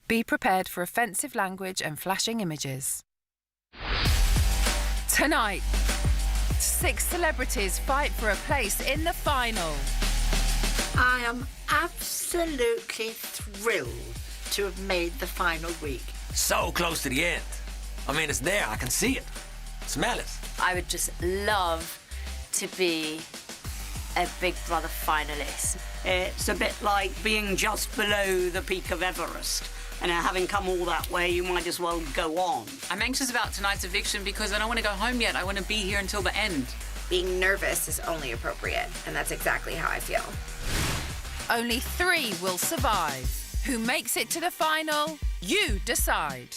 Be prepared for offensive language and flashing images. Tonight, 6 celebrities fight for a place in the final. I am absolutely thrilled to have made the final week. So close to the end. I mean, it's there. I can see it. Smell it. I would just love to be a Big Brother finalist. It's a bit like being just below the peak of Everest. And having come all that way, you might as well go on. I'm anxious about tonight's eviction because I don't want to go home yet. I want to be here until the end. Being nervous is only appropriate, and that's exactly how I feel. Only 3 will survive. Who makes it to the final? You decide.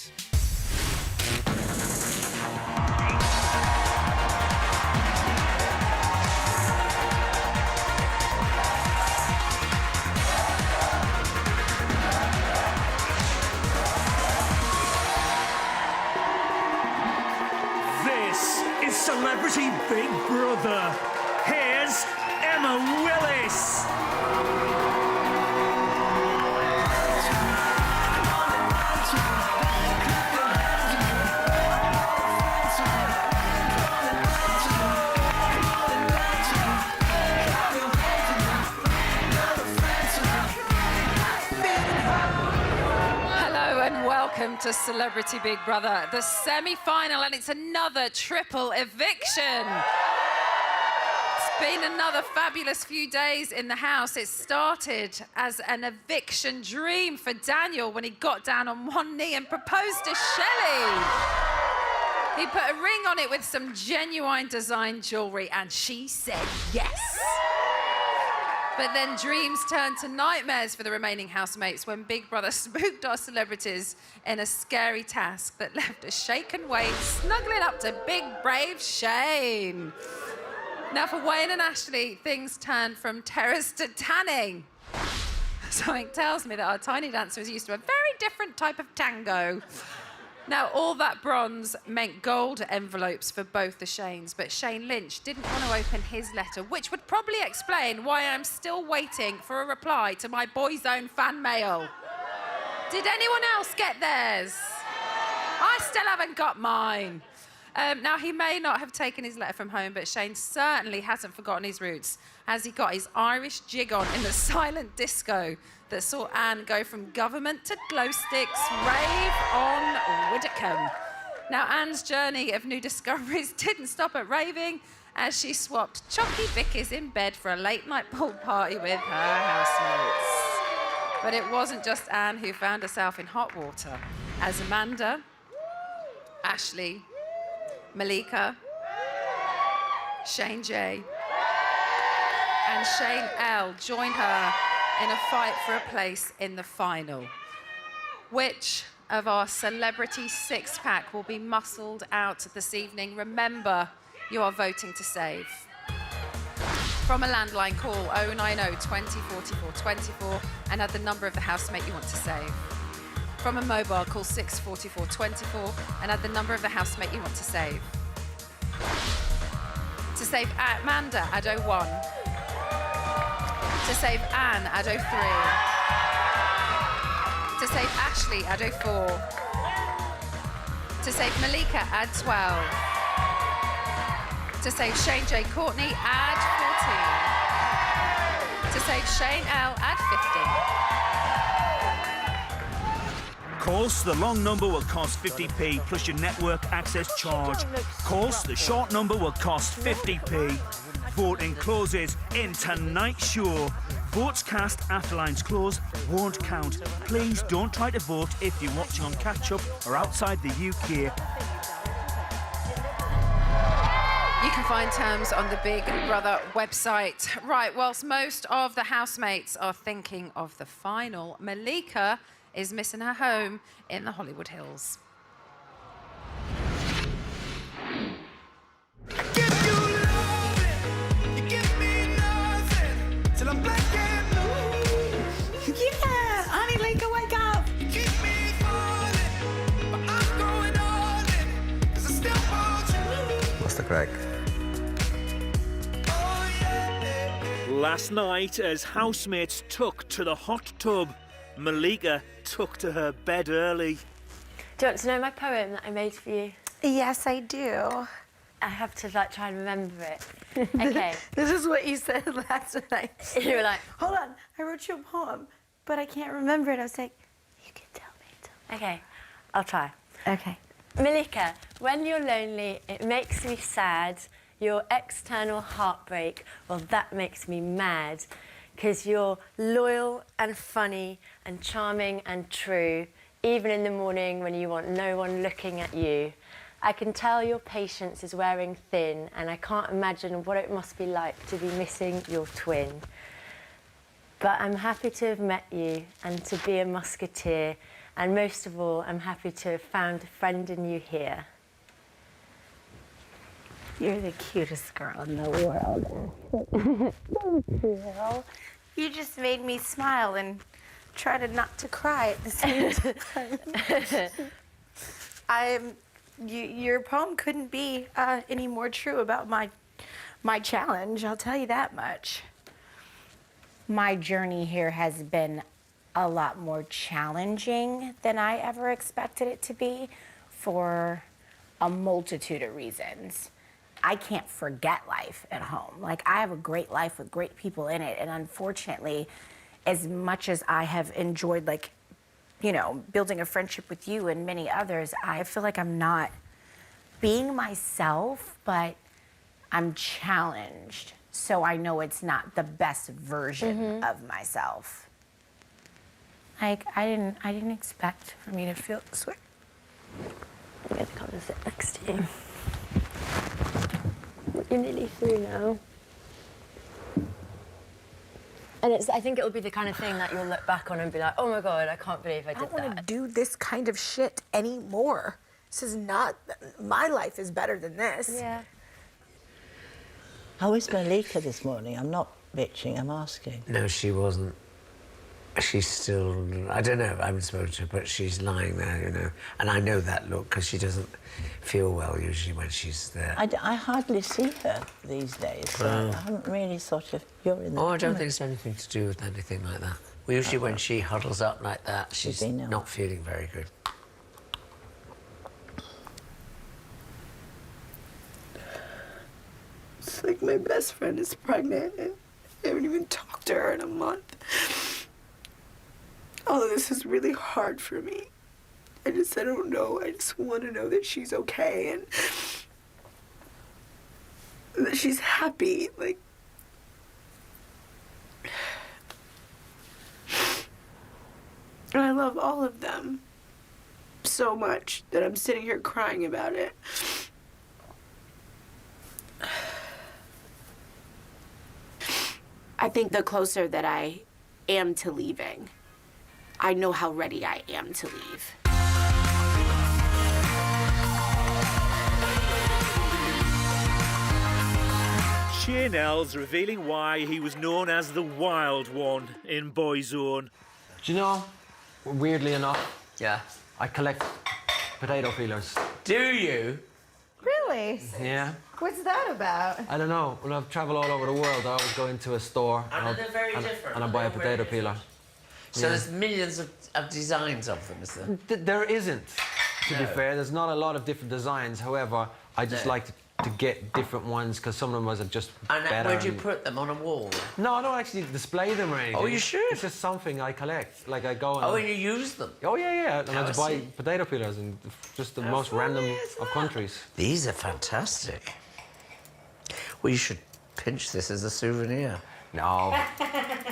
Celebrity Big Brother. Here's Emma Willis. Hello and welcome to Celebrity Big Brother, the semi-final, and it's another triple eviction. It's been another fabulous few days in the house. It started as an eviction dream for Daniel when he got down on one knee and proposed to Shelley. He put a ring on it with some genuine design jewellery and she said yes. But then dreams turned to nightmares for the remaining housemates when Big Brother spooked our celebrities in a scary task that left a shaken Wayne snuggling up to big, brave Shane. Now, for Wayne and Ashley, things turned from terrors to tanning. Something tells me that our tiny dancer was used to a very different type of tango. Now, all that bronze meant gold envelopes for both the Shanes, but Shane Lynch didn't want to open his letter, which would probably explain why I'm still waiting for a reply to my Boy's Own fan mail. Did anyone else get theirs? I still haven't got mine. Now, he may not have taken his letter from home, but Shane certainly hasn't forgotten his roots, as he got his Irish jig on in the silent disco that saw Anne go from government to glow sticks, rave on Widdicombe. Now, Anne's journey of new discoveries didn't stop at raving, as she swapped Chocky Vickies in bed for a late-night pool party with her housemates. But it wasn't just Anne who found herself in hot water, as Amanda, Ashley, Malika, Shane J, and Shane L joined her in a fight for a place in the final. Which of our celebrity six-pack will be muscled out this evening? Remember, you are voting to save. From a landline, call 090 20 44 24 and add the number of the housemate you want to save. From a mobile, call 644 24 and add the number of the housemate you want to save. To save Amanda, add 01. To save Anne, add 03. To save Ashley, add 04. To save Malika, add 12. To save Shane J. Courtney, add 14. To save Shane L, add 15. Course, the long number will cost 50p plus your network access charge. Course, the short number will cost 50p. Voting closes in tonight's show. Votes cast after lines close won't count. Please don't try to vote if you're watching on catch-up or outside the UK. You can find terms on the Big Brother website. Right, whilst most of the housemates are thinking of the final, Malika is missing her home in the Hollywood Hills. Craig. Last night, as housemates took to the hot tub, Malika took to her bed early. Do you want to know my poem that I made for you? Yes, I do. I have to like try and remember it. Okay. This is what you said last night. You were like, Hold on, I wrote you a poem, but I can't remember it. I was like, you can tell me. okay, I'll try. Okay. Malika, when you're lonely, it makes me sad. Your external heartbreak, well, that makes me mad. 'Cause you're loyal and funny and charming and true, even in the morning when you want no one looking at you. I can tell your patience is wearing thin, and I can't imagine what it must be like to be missing your twin. But I'm happy to have met you and to be a musketeer, and most of all, I'm happy to have found a friend in you here. You're the cutest girl in the world. Thank you. You just made me smile and try to not to cry at the same time. Your poem couldn't be any more true about my challenge, I'll tell you that much. My journey here has been a lot more challenging than I ever expected it to be for a multitude of reasons. I can't forget life at home. Like, I have a great life with great people in it, and unfortunately, as much as I have enjoyed, like, you know, building a friendship with you and many others, I feel like I'm not being myself, but I'm challenged. So I know it's not the best version of myself. Like, I didn't expect for me to feel this way. I'm going to come and sit next to you. You're nearly through now. And I think it'll be the kind of thing that you'll look back on and be like, oh my God, I can't believe I did that. I don't want to do this kind of shit anymore. This is not, my life is better than this. Yeah. How is Malika this morning? I'm not bitching, I'm asking. No, she wasn't. She's still, I don't know, I haven't spoken to her, but she's lying there, you know. And I know that look, because she doesn't feel well usually when she's there. I hardly see her these days, so I haven't really sort of, you're in the I don't think it's anything to do with anything like that. Well, usually when she huddles up like that, she's not feeling very good. It's like my best friend is pregnant and I haven't even talked to her in a month. All of this is really hard for me. I don't know. I just want to know that she's okay and that she's happy. Like, and I love all of them so much that I'm sitting here crying about it. I think the closer that I am to leaving, I know how ready I am to leave. Chanel's revealing why he was known as the Wild One in Boyzone. Do you know, weirdly enough, I collect potato peelers. Do you? Really? Yeah. What's that about? I don't know. When I've travelled all over the world, I always go into a store And they're very different. and I buy a potato peeler. So there's millions of designs of them, is there? There isn't, to be fair. There's not a lot of different designs. However, I just like to get different ones because some of them are just better. And where do you put them, on a wall? No, I don't actually display them or anything. Oh, you should. It's just something I collect. Like I go and... Oh, and you use them? Oh, yeah. And I just buy see. potato peelers in just the most random of countries. These are fantastic. Well, you should pinch this as a souvenir. No.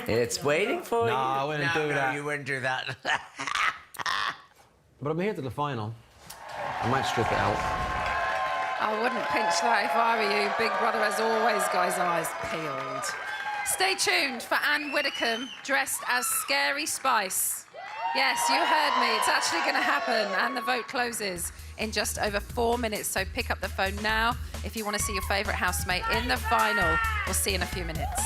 It's waiting for you. No, I wouldn't do that. No, you wouldn't do that. But I'm here to the final. I might strip it out. I wouldn't pinch that if I were you. Big Brother, as always, got his eyes peeled. Stay tuned for Anne Widdecombe dressed as Scary Spice. Yes, you heard me. It's actually going to happen, and the vote closes in just over 4 minutes. So pick up the phone now if you want to see your favourite housemate in the final. We'll see you in a few minutes.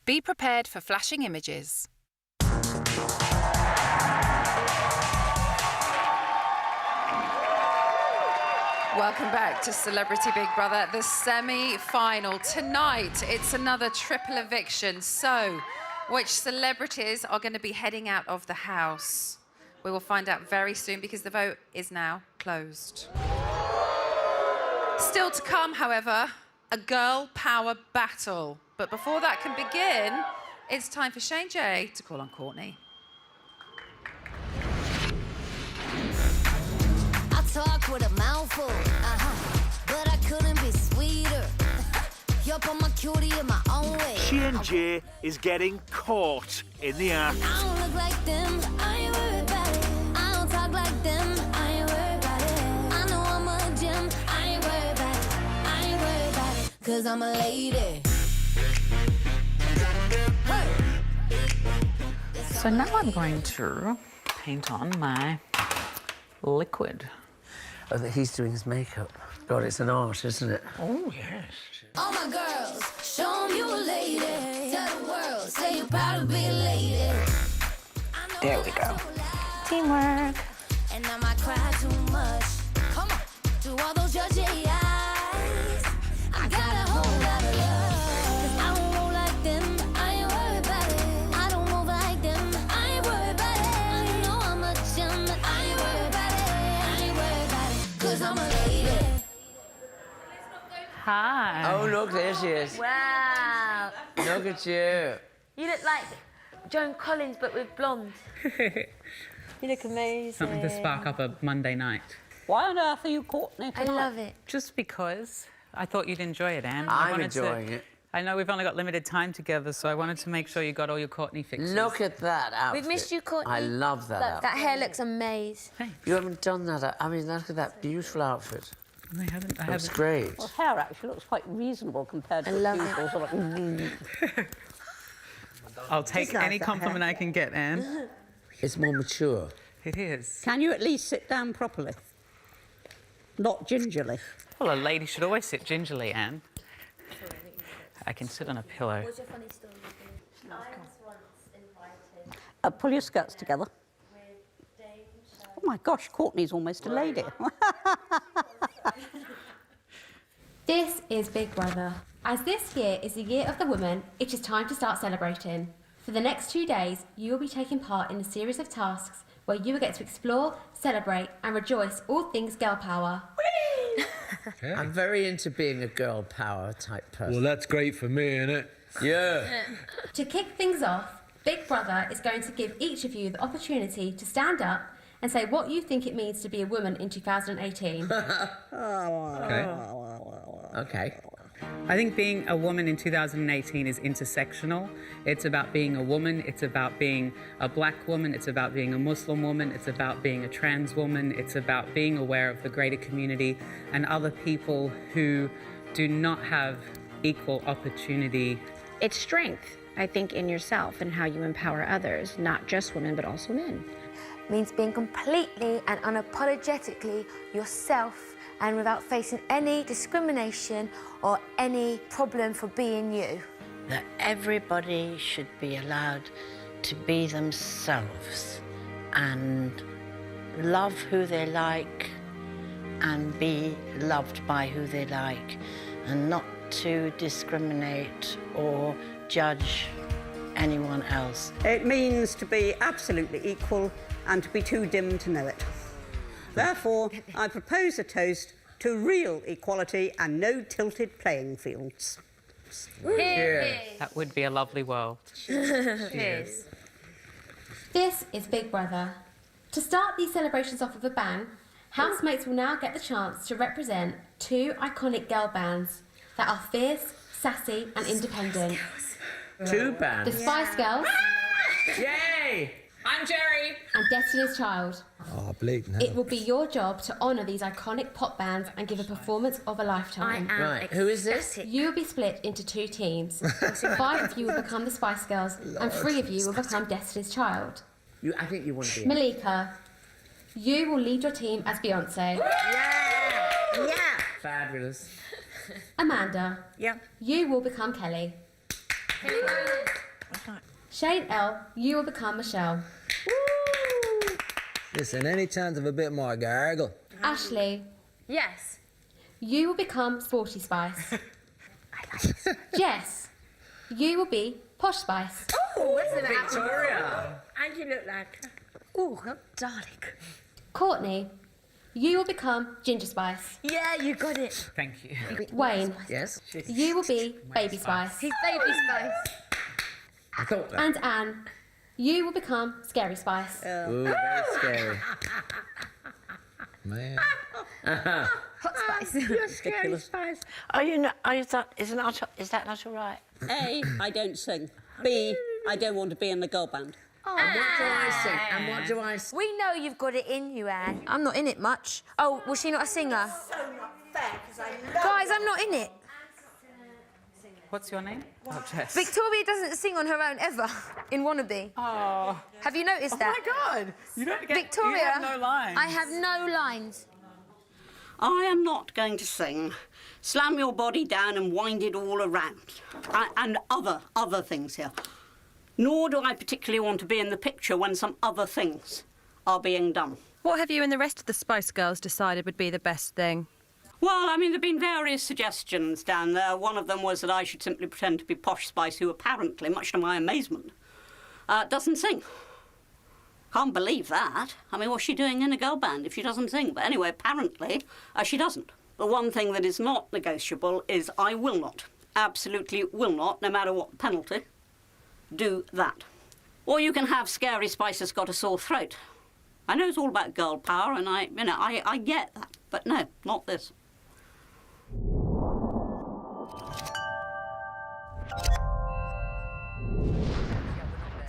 Be prepared for flashing images. Welcome back to Celebrity Big Brother, the semi-final. Tonight, it's another triple eviction. So, which celebrities are going to be heading out of the house? We will find out very soon because the vote is now closed. Still to come, however, a girl power battle. But before that can begin, it's time for Shane J to call on Courtney. Talk with a mouthful, but I couldn't be sweeter. Yup, I'm a cutie in my own way. Shane J is getting caught in the act. I don't look like them, I ain't worried about it. I don't talk like them, I ain't worried about it. I know I'm a gem, I ain't worried about it. I ain't worried about it, 'cause I'm a lady. So now I'm going to paint on my liquid. Oh, that he's doing his makeup. God, it's an art, isn't it? Oh, yes. All my girls, show 'em you a lady. Tell the world, say you're proud to be a lady. There we go. Teamwork. And I might cry too much. Come on, to all those judgy eyes. I got a whole lot of love. 'Cause I don't roll like them, I ain't worried about it. I don't move like them, I ain't worried about it. I know I'm a gem, but I ain't worried about it. I ain't worried about it, 'cause I'm a lady. Hi. Oh, look, there she is. Wow. Look at you. You look like Joan Collins, but with blonde. You look amazing. Something to spark up a Monday night. Why on earth are you Courtney I tonight? love it. Just because I thought you'd enjoy it, Anne. I'm enjoying it. I know we've only got limited time together, so I wanted to make sure you got all your Courtney fixes. Look at that outfit. We've missed you, Courtney. I love that outfit. That hair looks amazing. You haven't done that. I mean, look at that beautiful outfit. I haven't. Looks great. Well, hair actually looks quite reasonable compared to love usual sort of... I'll take nice, any that compliment I can get, Anne. It's more mature. It is. Can you at least sit down properly? Not gingerly. Well, a lady should always sit gingerly, Anne. I can sit on a pillow. What's your funny story? I was once invited Pull your skirts together. with Dave and Michelle. Oh my gosh, Courtney's almost a lady. This is Big Brother. As this year is the year of the woman, it is time to start celebrating. For the next 2 days, you will be taking part in a series of tasks where you will get to explore, celebrate and rejoice all things girl power. I'm very into being a girl power type person. Well, that's great for me, innit? Yeah. To kick things off, Big Brother is going to give each of you the opportunity to stand up and say what you think it means to be a woman in 2018. Okay. I think being a woman in 2018 is intersectional. It's about being a woman, it's about being a black woman, it's about being a Muslim woman, it's about being a trans woman, it's about being aware of the greater community and other people who do not have equal opportunity. It's strength, I think, in yourself and how you empower others, not just women, but also men. Means being completely and unapologetically yourself and without facing any discrimination or any problem for being you. That everybody should be allowed to be themselves and love who they like and be loved by who they like, and not to discriminate or judge anyone else. It means to be absolutely equal and to be too dim to know it. Therefore, I propose a toast to real equality and no tilted playing fields. That would be a lovely world. Cheers. This is Big Brother. To start these celebrations off with a bang, housemates will now get the chance to represent two iconic girl bands that are fierce, sassy and independent. Two bands. The Spice Girls Yay! I'm Jerry. and Destiny's Child. Oh, bleeding It will be your job to honour these iconic pop bands and give a performance of a lifetime. Right, who is this? You will be split into 2 teams. 5 of you will become the Spice Girls and 3 of you will become Destiny's Child. I think you want to be. Malika, you will lead your team as Beyonce. Yeah! Fabulous. Amanda, you will become Kelly. Shane L, you will become Michelle. Listen, any chance of a bit more gargle? Ashley, Yes. you will become Sporty Spice. Jess, you will be Posh Spice. Oh, what's the Victoria. And you look like... Oh, darling. Courtney, you will become Ginger Spice. Yeah, you got it. Thank you. Wayne, Yes? you will be Baby Spice. He's Baby Spice. I thought that. And Anne, you will become Scary Spice. Ooh, very scary. Man. Hot Spice. You're Scary Spice. Are you not? Are you that? Is that not all right? A, I don't sing. B, I don't want to be in the girl band. And what do I sing? And what do I sing? We know you've got it in you, Anne. I'm not in it much. Oh, was she not a singer? So not fair, because I know... Guys, I'm not in it. What's your name? Oh, Jess. Victoria doesn't sing on her own ever in Wannabe. Oh. Have you noticed that? Oh, my God. You don't get... Victoria, You have no lines. I have no lines. I am not going to sing Slam Your Body Down and Wind It All Around and other things here. Nor do I particularly want to be in the picture when some other things are being done. What have you and the rest of the Spice Girls decided would be the best thing? Well, I mean, there have been various suggestions down there. One of them was that I should simply pretend to be Posh Spice, who apparently, much to my amazement, doesn't sing. Can't believe that. I mean, what's she doing in a girl band if she doesn't sing? But anyway, apparently, she doesn't. The one thing that is not negotiable is I will not, absolutely will not, no matter what the penalty, do that. Or you can have Scary Spice has got a sore throat. I know it's all about girl power, and I get that, but no, not this.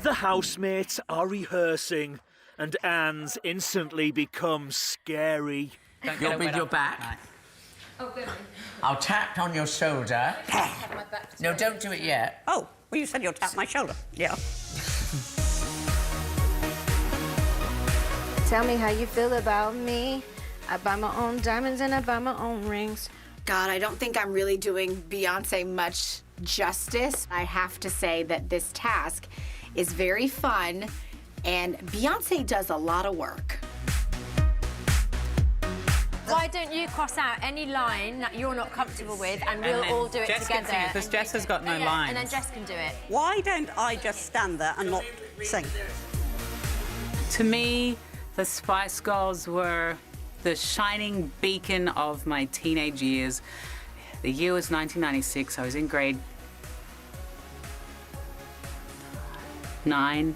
The housemates are rehearsing, and Anne's instantly becomes scary. You'll bring your back. Oh, good. I'll tap on your shoulder. No, don't do it yet. Oh, well, you said you'll tap my shoulder. Yeah. Tell me how you feel about me. I buy my own diamonds and I buy my own rings. God, I don't think I'm really doing Beyonce much justice. I have to say that this task is very fun, and Beyonce does a lot of work. Why don't you cross out any line that you're not comfortable with, and we'll all do it Jess together? can sing it, because Jess has got no lines. And then Jess can do it. Why don't I just stand there and not sing? To me, the Spice Girls were the shining beacon of my teenage years. The year was 1996. I was in grade 9.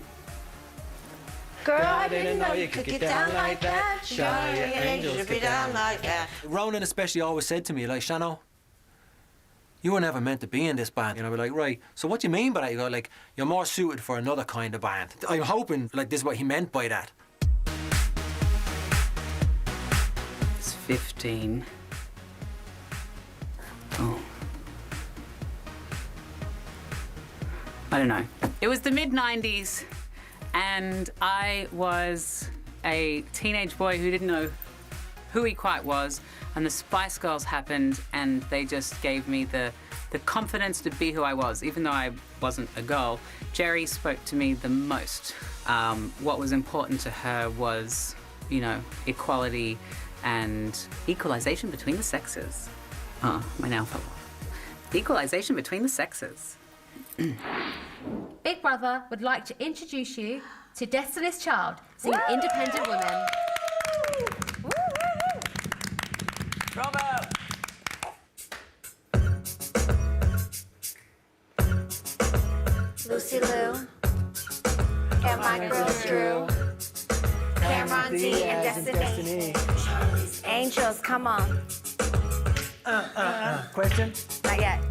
Girl, I didn't know you could get down like that. Shy angels get down like that. Ronan especially always said to me, like, Shano, you were never meant to be in this band. And I'd be like, right, so what do you mean by that? You go, like, you're more suited for another kind of band. I'm hoping, like, this is what he meant by that. It's 15. Oh. I don't know. It was the mid-90s, and I was a teenage boy who didn't know who he quite was, and the Spice Girls happened, and they just gave me the confidence to be who I was, even though I wasn't a girl. Jerry spoke to me the most. What was important to her was, you know, equality and equalization between the sexes. Oh, my nail fell off. Equalization between the sexes. Big Brother would like to introduce you to Destiny's Child, singing Independent Woman. Bravo! Lucy Lou, and my girls Drew, Cameron D, and Destiny. Angels, come on. Question? Not yet.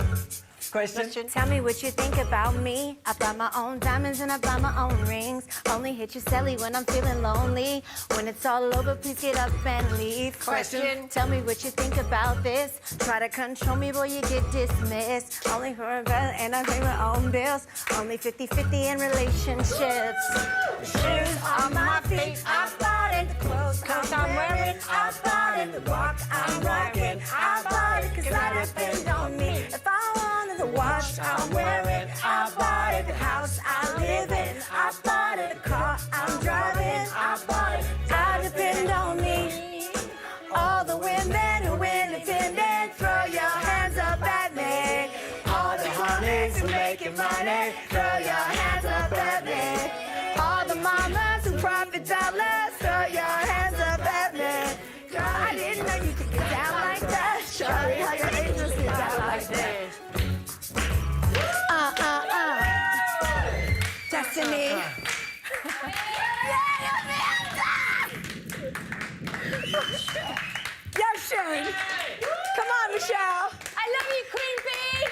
Question? Tell me what you think about me. I buy my own diamonds and I buy my own rings. Only hit your celly when I'm feeling lonely. When it's all over, please get up and leave. Question? Tell me what you think about this. Try to control me, boy, you get dismissed. Only for a girl and I pay my own bills. Only 50-50 in relationships. Shoes on my feet, I bought it. The clothes I'm wearing, I bought it. The walk I'm rocking, I bought it. 'Cause that depends on me. If I wanted the watch I'm wearing, I bought it. The house I live in, I bought it. The car I'm driving, I bought it. I depend on me. All the women who independent. money, so making money. Throw your hands up at me. All the mamas and profit dollars, throw your hands up at me. Girl, I didn't know you could get down like that. Show me how your angels get down like this. Destiny. Yes, Shane. Come on, Michelle. I love you, Queen Bee.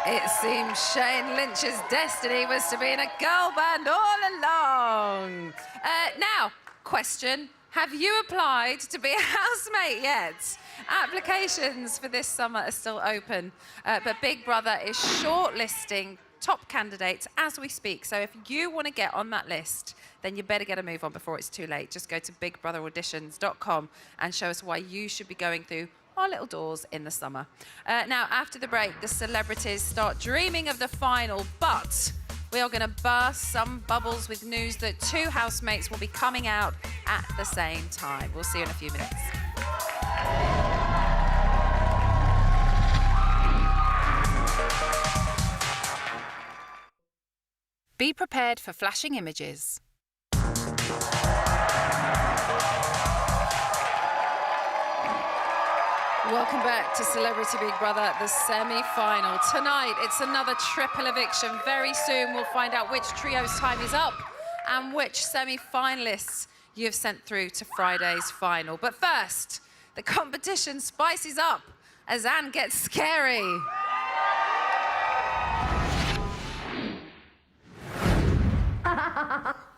It seems Shane Lynch's destiny was to be in a girl band all along. Now, question. Have you applied to be a housemate yet? Applications for this summer are still open, but Big Brother is shortlisting top candidates as we speak. So if you want to get on that list, then you better get a move on before it's too late. Just go to bigbrotherauditions.com and show us why you should be going through our little doors in the summer. Now, after the break, the celebrities start dreaming of the final, but we are going to burst some bubbles with news that 2 housemates will be coming out at the same time. We'll see you in a few minutes. Be prepared for flashing images. Welcome back to Celebrity Big Brother, the semi-final. Tonight, it's another triple eviction. Very soon, we'll find out which trio's time is up and which semi-finalists you've sent through to Friday's final. But first, the competition spices up as Anne gets scary.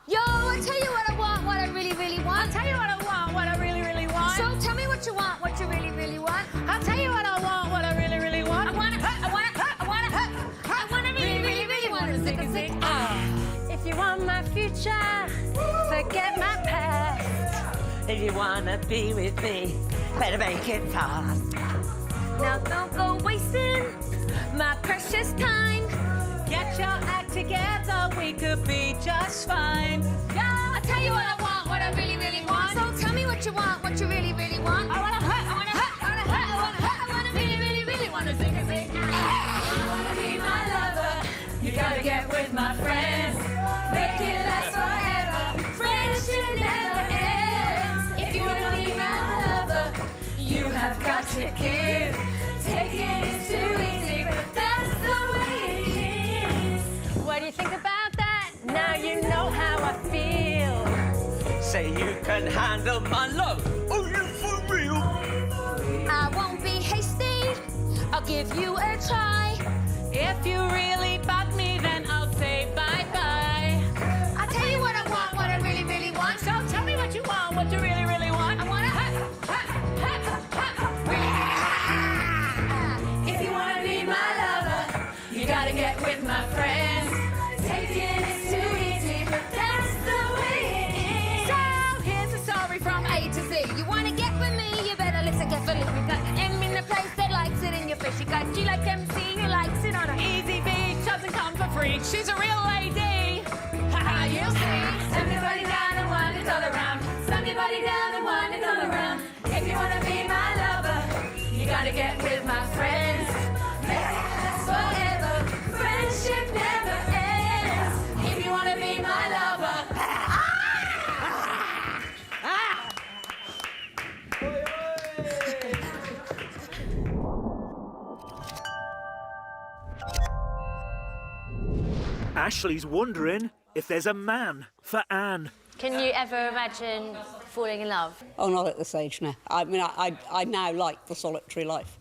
Yo, I tell you what I want, what I really, really want. I'll tell you what I want, what I really, really want. So tell me what you want, what you really, really want. I'll tell you what I want, what I really, really want. I want to hurt, I want to hurt, I want to hurt. I want to really, really, really want to zig a zig. If you want my future, forget my past. If you want to be with me, better make it fast. Now don't go wasting my precious time. Get your act together, we could be just fine. Yeah, I'll tell you what I want, what I really, really want. So tell me what you want, what you really, really want. I wanna hurt, I wanna hurt, I wanna hurt, I wanna hurt, I wanna really, really, really wanna zig a zig. You wanna be my lover, you gotta get with my friends. Make it last forever, friendship never ends. If you wanna be my lover, you have got to give. Taking is too easy, but that's the way it is. What do you think about that? Now you know how I feel. Say you can handle my love. Oh, you for real? I won't be hasty. I'll give you a try. If you really bug me, then I'll say bye-bye. I'll tell you what I want, what I really, really want. So tell me what you want, what you really, really want. I want to hurt, hurt, hurt, hurt, really. If you want to be my lover, you got to get with my friends. Taking is too easy, but that's the way it is. So here's a story from A to Z. You want to get with me, you better listen carefully. We got M in the place that likes it in your face. You got G like MC, who likes it on her easy beat. Doesn't come for free, she's a real lady. Haha, you'll see. Slam your body down and wind it all around. Slam your body down and wind it all around. If you want to be my lover, you got to get with my friends. That's forever, friendship never ends. If you want to be my lover. Ashley's wondering if there's a man for Anne. Can you ever imagine falling in love? Oh, not at this age, no. I mean, I now like the solitary life.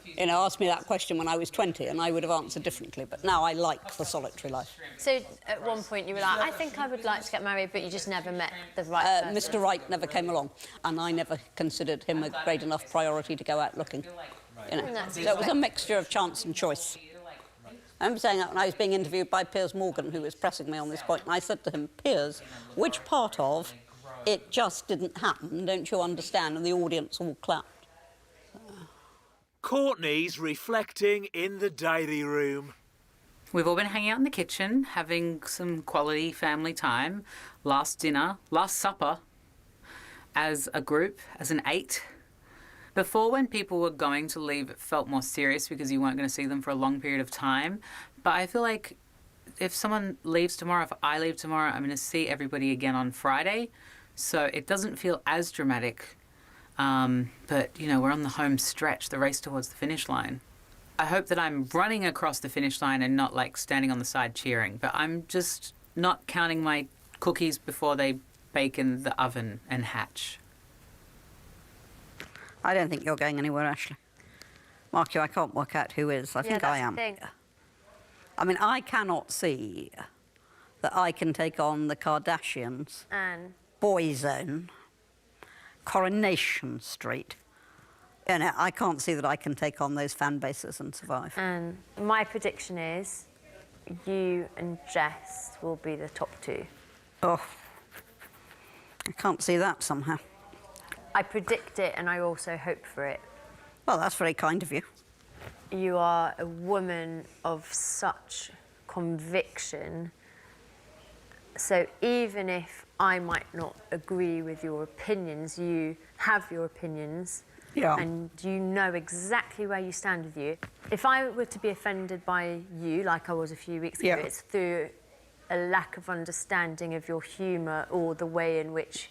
You know, ask me that question when I was 20 and I would have answered differently, but now I like the solitary life. So at one point you were like, I think I would like to get married, but you just never met the right person. Mr. Right never came along, and I never considered him a great enough priority to go out looking. You know, so it was a mixture of chance and choice. I remember saying that when I was being interviewed by Piers Morgan, who was pressing me on this point, and I said to him, Piers, which part of it just didn't happen, don't you understand? And the audience all clapped. Courtney's reflecting in the diary room. We've all been hanging out in the kitchen, having some quality family time. Last dinner, last supper, as a group, as an 8. Before, when people were going to leave, it felt more serious because you weren't going to see them for a long period of time. But I feel like if someone leaves tomorrow, if I leave tomorrow, I'm going to see everybody again on Friday. So it doesn't feel as dramatic. But, you know, we're on the home stretch, the race towards the finish line. I hope that I'm running across the finish line and not, like, standing on the side cheering. But I'm just not counting my cookies before they bake in the oven and hatch. I don't think you're going anywhere, Ashley. Mark, I can't work out who is. I think I am. I mean, I cannot see that I can take on the Kardashians, Boyzone, Coronation Street. You know, I can't see that I can take on those fan bases and survive. And my prediction is you and Jess will be the top 2. Oh, I can't see that somehow. I predict it and I also hope for it. Well, that's very kind of you. You are a woman of such conviction. So even if I might not agree with your opinions, you have your opinions. Yeah. And you know exactly where you stand with you. If I were to be offended by you, like I was a few weeks ago, it's through a lack of understanding of your humour or the way in which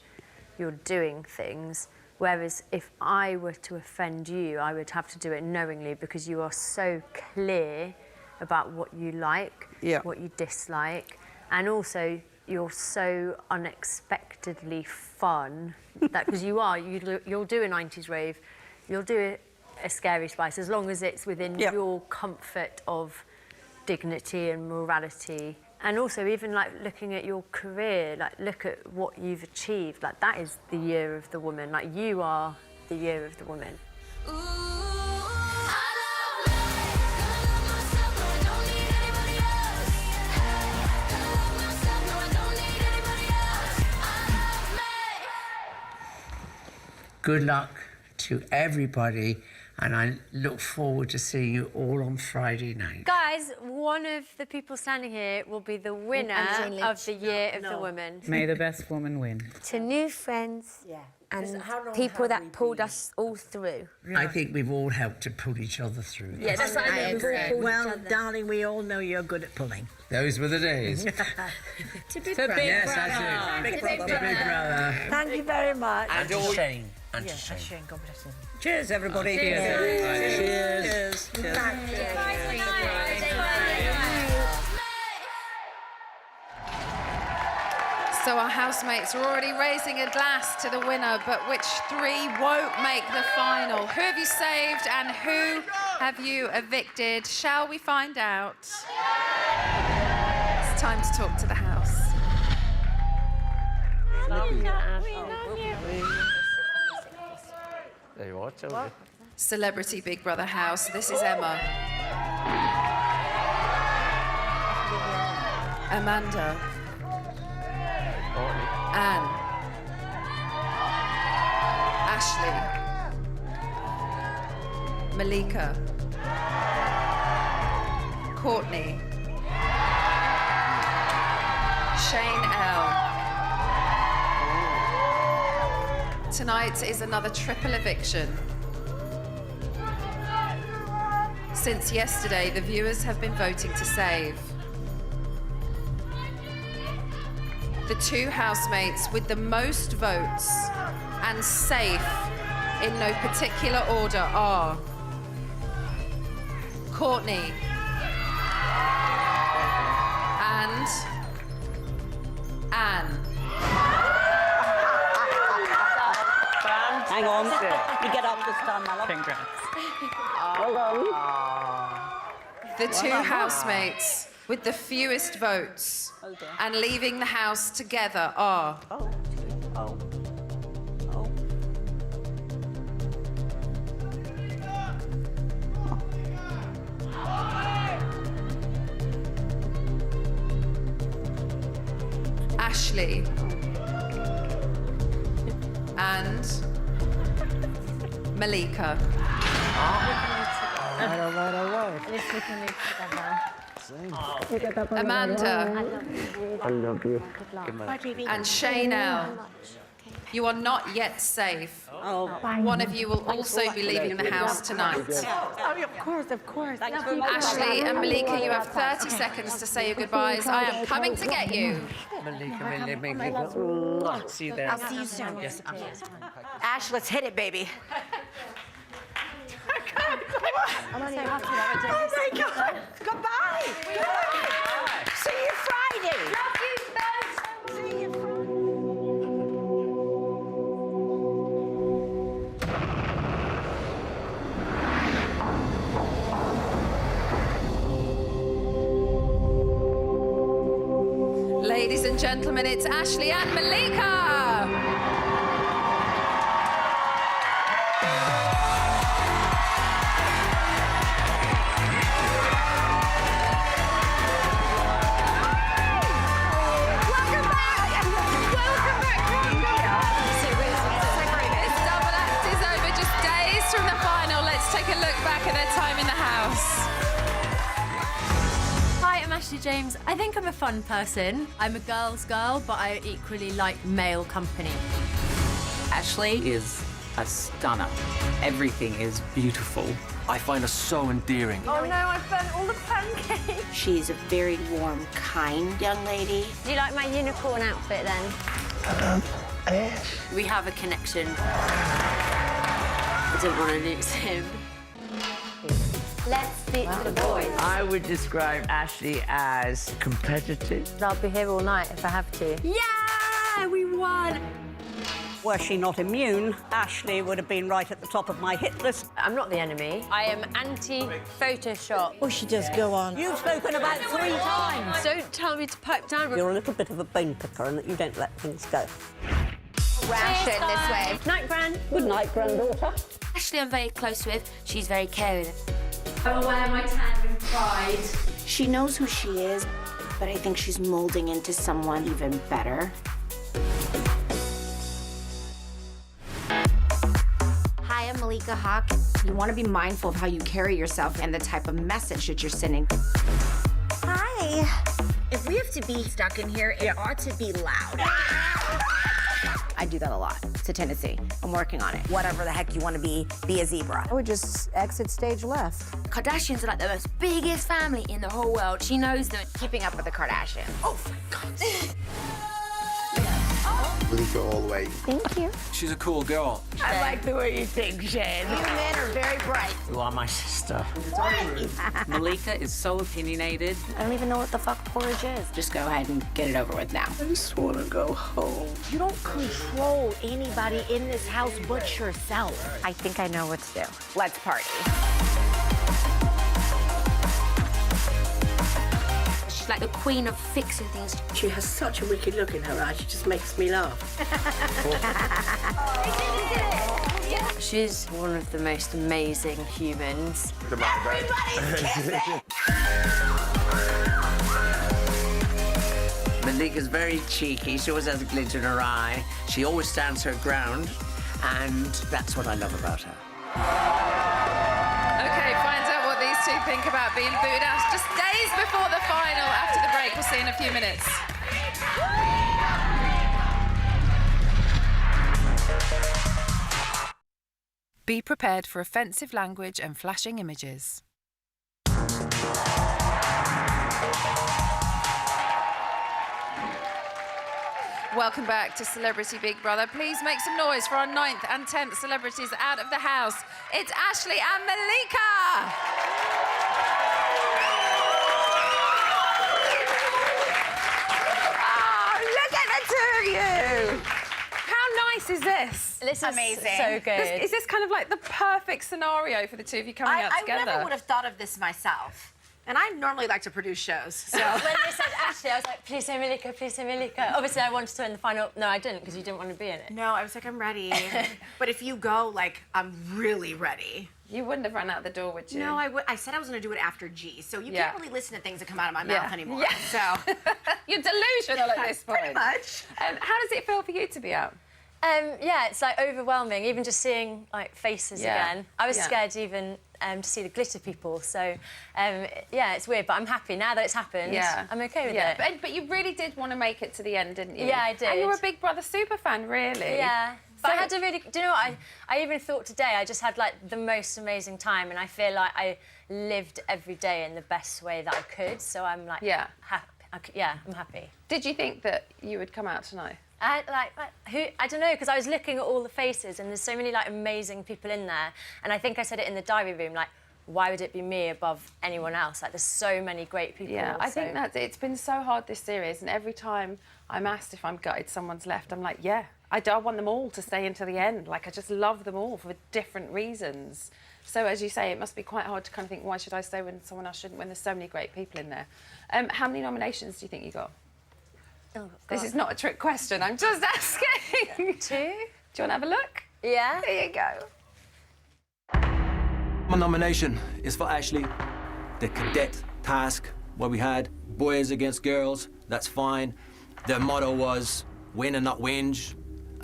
you're doing things. Whereas if I were to offend you, I would have to do it knowingly because you are so clear about what you like, what you dislike, and also you're so unexpectedly fun that because you'll do a 90s rave, you'll do a scary spice as long as it's within your comfort of dignity and morality. And also even like looking at your career, like look at what you've achieved, like that is the year of the woman, like you are the year of the woman. Good luck to everybody, and I look forward to seeing you all on Friday night. Guys, one of the people standing here will be the winner of the Year of the Woman. May the best woman win. To new friends and people that pulled us all through. I think we've all helped to pull each other through. Yes, that's what I know. Well, darling, we all know you're good at pulling. Those were the days. To Big Brother. Yes, Brother. that's it. Big Brother. Big Brother. Thank you very much. And to Shane. And to Yes, Shane. God bless him. Cheers, everybody. Cheers. Cheers. So our housemates are already raising a glass to the winner, but which 3 won't make the final? Who have you saved and who have you evicted? Shall we find out? It's time to talk to the house. There you are, told you. Celebrity Big Brother house. This is Emma. Amanda. Anne. Ashley. Malika. Courtney. Shane L. Tonight is another triple eviction. Since yesterday, the viewers have been voting to save. The 2 housemates with the most votes and safe in no particular order are Courtney and Anne. Hang on. You get up this time, my love. Congrats. The 2 housemates with the fewest votes and leaving the house together are Ashley and Malika. Amanda I love you. and Shane L. You are not yet safe. Oh. One of you will also be leaving the house tonight. Oh, of course. Ashley and Malika, you have 30 seconds to say your goodbyes. I am coming to get you. Malika. See you there. I'll see you soon. Yes. Ash, let's hit it, baby. Oh my God. Goodbye. See you Friday. Love you, guys. See you Friday. Ladies and gentlemen, it's Ashley and Malika. James. I think I'm a fun person. I'm a girl's girl, but I equally like male company. Ashley is a stunner. Everything is beautiful. I find her so endearing. Oh no, I've burnt all the pancakes. She's a very warm, kind young lady. Do you like my unicorn outfit then? We have a connection. I don't want to lose him. Let's speak to the boys. I would describe Ashley as competitive. I'll be here all night if I have to. Yeah, we won. Were she not immune, Ashley would have been right at the top of my hit list. I'm not the enemy. I am anti-Photoshop. Oh, she does go on. You've spoken about 3 times. Don't tell me to pipe down. You're a little bit of a bone picker and that you don't let things go. Ration this way. Night, Gran. Good night, granddaughter. Ashley I'm very close with. She's very caring. I will wear my tan with pride. She knows who she is, but I think she's molding into someone even better. Hi, I'm Malika Hawk. You want to be mindful of how you carry yourself and the type of message that you're sending. Hi. If we have to be stuck in here, it ought to be loud. I do that a lot. It's a tendency. I'm working on it. Whatever the heck you want to be a zebra. I would just exit stage left. Kardashians are like the most biggest family in the whole world. She knows them. Keeping up with the Kardashians. Oh, for God's sake. Malika all the way. Thank you. She's a cool girl. I like the way you think, Shane. You men are very bright. You are my sister. Malika is so opinionated. I don't even know what the fuck porridge is. Just go ahead and get it over with now. I just want to go home. You don't control anybody in this house but yourself. I think I know what to do. Let's party. She's like the queen of fixing things. She has such a wicked look in her eye. She just makes me laugh. She's one of the most amazing humans. Malika's very cheeky. She always has a glint in her eye. She always stands her ground, and that's what I love about her. Okay, find out what these two think about being booed out just days before the final. After the break, we'll see in a few minutes. Be prepared for offensive language and flashing images. Welcome back to Celebrity Big Brother. Please make some noise for our 9th and 10th celebrities out of the house. It's Ashley and Malika. Oh, look at the two of you. How nice is this? This is amazing. so good. Is this kind of like the perfect scenario for the two of you coming out together? I never would have thought of this myself. And I normally like to produce shows, so... When they said Ashley, I was like, please say Malika, please say Malika. Obviously, I wanted to in the final. No, I didn't, because you didn't want to be in it. No, I was like, I'm ready. But if you go, like, I'm really ready. You wouldn't have run out the door, would you? No, I said I was going to do it after G, so you can't really listen to things that come out of my Yeah. mouth anymore. Yeah. So... You're delusional at this point. Pretty much. How does it feel for you to be out? Yeah, it's like overwhelming, even just seeing like faces again. I was scared even to see the glitter people. So, yeah, it's weird, but I'm happy now that it's happened. Yeah. I'm okay with it. But you really did want to make it to the end, didn't you? Yeah, I did. And you're a Big Brother super fan, really. Yeah. But I had a really, do you know what, I even thought today I just had like the most amazing time, and I feel like I lived every day in the best way that I could, so I'm like, happy. I'm happy. Did you think that you would come out tonight? I don't know, because I was looking at all the faces, and there's so many like amazing people in there, and I think I said it in the diary room, like, why would it be me above anyone else? Like, there's so many great people. Yeah, I think that it's been so hard this series, and every time I'm asked if I'm gutted someone's left, I'm like, yeah, I want them all to stay until the end. Like, I just love them all for different reasons. So, as you say, it must be quite hard to kind of think, why should I stay when someone else shouldn't, when there's so many great people in there? How many nominations do you think you got? Oh, this is not a trick question, I'm just asking. 2? Do you want to have a look? Yeah. Here you go. My nomination is for Ashley, the cadet task, where we had boys against girls, that's fine. Their motto was win and not whinge,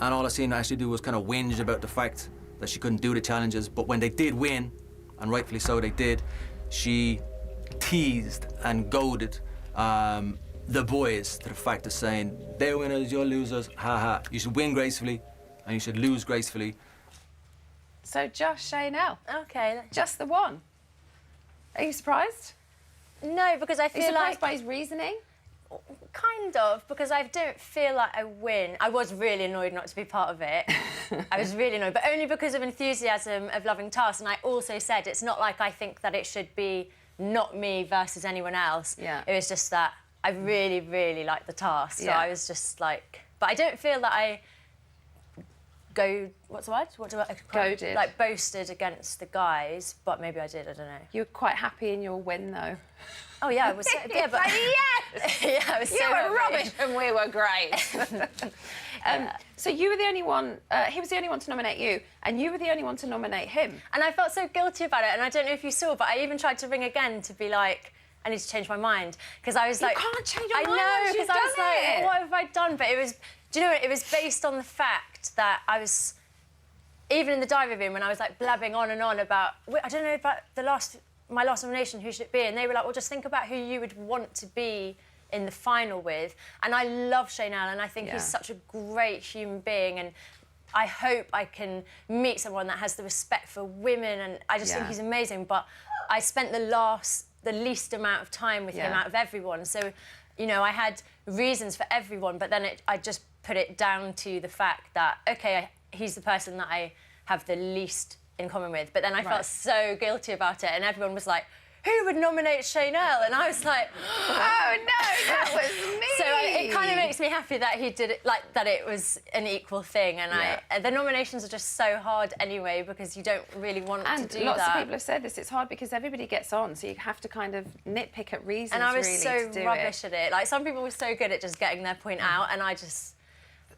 and all I seen Ashley do was kind of whinge about the fact that she couldn't do the challenges, but when they did win, and rightfully so they did, she teased and goaded the boys to the fact of saying, they're winners, you're losers, ha. You should win gracefully, and you should lose gracefully. So just Chanel. Okay. Just the one. Are you surprised? No, because I feel like... Are you surprised by his reasoning? Kind of, because I don't feel like I win. I was really annoyed not to be part of it. I was really annoyed, but only because of enthusiasm of loving tasks. And I also said it's not like I think that it should be not me versus anyone else. Yeah. It was just that I really, really liked the task. So I was just like... But I don't feel that I... What's the word? What do I... Goaded. Like, boasted against the guys, but maybe I did, I don't know. You were quite happy in your win, though. Oh, yeah, I was... yeah, but... yes! Yeah, I was you so were happy. rubbish and we were great. So you were the only one... he was the only one to nominate you, and you were the only one to nominate him. And I felt so guilty about it, and I don't know if you saw, but I even tried to ring again to be like, I need to change my mind. Because I was like... You can't change your mind. I know, because because I was like, what have I done? But it was... Do you know what? It was based on the fact that I was... Even in the diary room, when I was like blabbing on and on about, I don't know about my last nomination, who should it be? And they were like, well, just think about who you would want to be in the final with. And I love Chanel, and I think he's such a great human being. And I hope I can meet someone that has the respect for women. And I just think he's amazing. But I spent the least amount of time with him out of everyone. So, you know, I had reasons for everyone, but then I just put it down to the fact that, okay, he's the person that I have the least in common with. But then I felt so guilty about it, and everyone was like, who would nominate Chanel? And I was like, oh no, that was me. So it kind of makes me happy that he did it, like that it was an equal thing. And the nominations are just so hard anyway, because you don't really want to do that. And lots of people have said this, it's hard because everybody gets on, so you have to kind of nitpick at reasons. And I was really, so to do rubbish at it. Like, some people were so good at just getting their point out, and I just,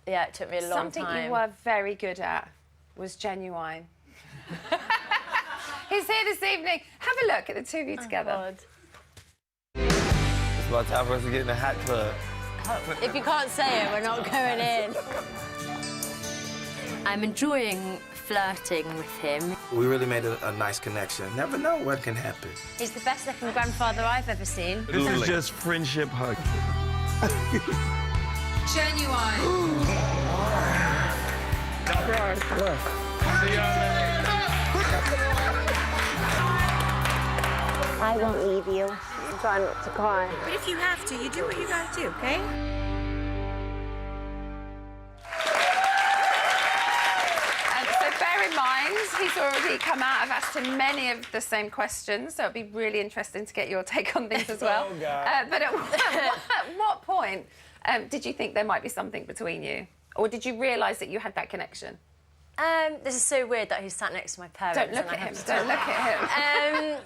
it took me a long time. Something you were very good at was genuine. He's here this evening. Have a look at the two of you together. God. It's about time for us to get in the hat club. If you can't say it, we're not going in. I'm enjoying flirting with him. We really made a nice connection. Never know what can happen. He's the best looking grandfather I've ever seen. This is just friendship hug. Genuine. I won't leave you. Try not to cry. But if you have to, you do what you gotta do, okay? So bear in mind, he's already come out. I've asked him many of the same questions, so it'd be really interesting to get your take on things as well. Oh, God. But at what point did you think there might be something between you? Or did you realise that you had that connection? This is so weird that he's sat next to my parents. Don't look at him. Don't look at him.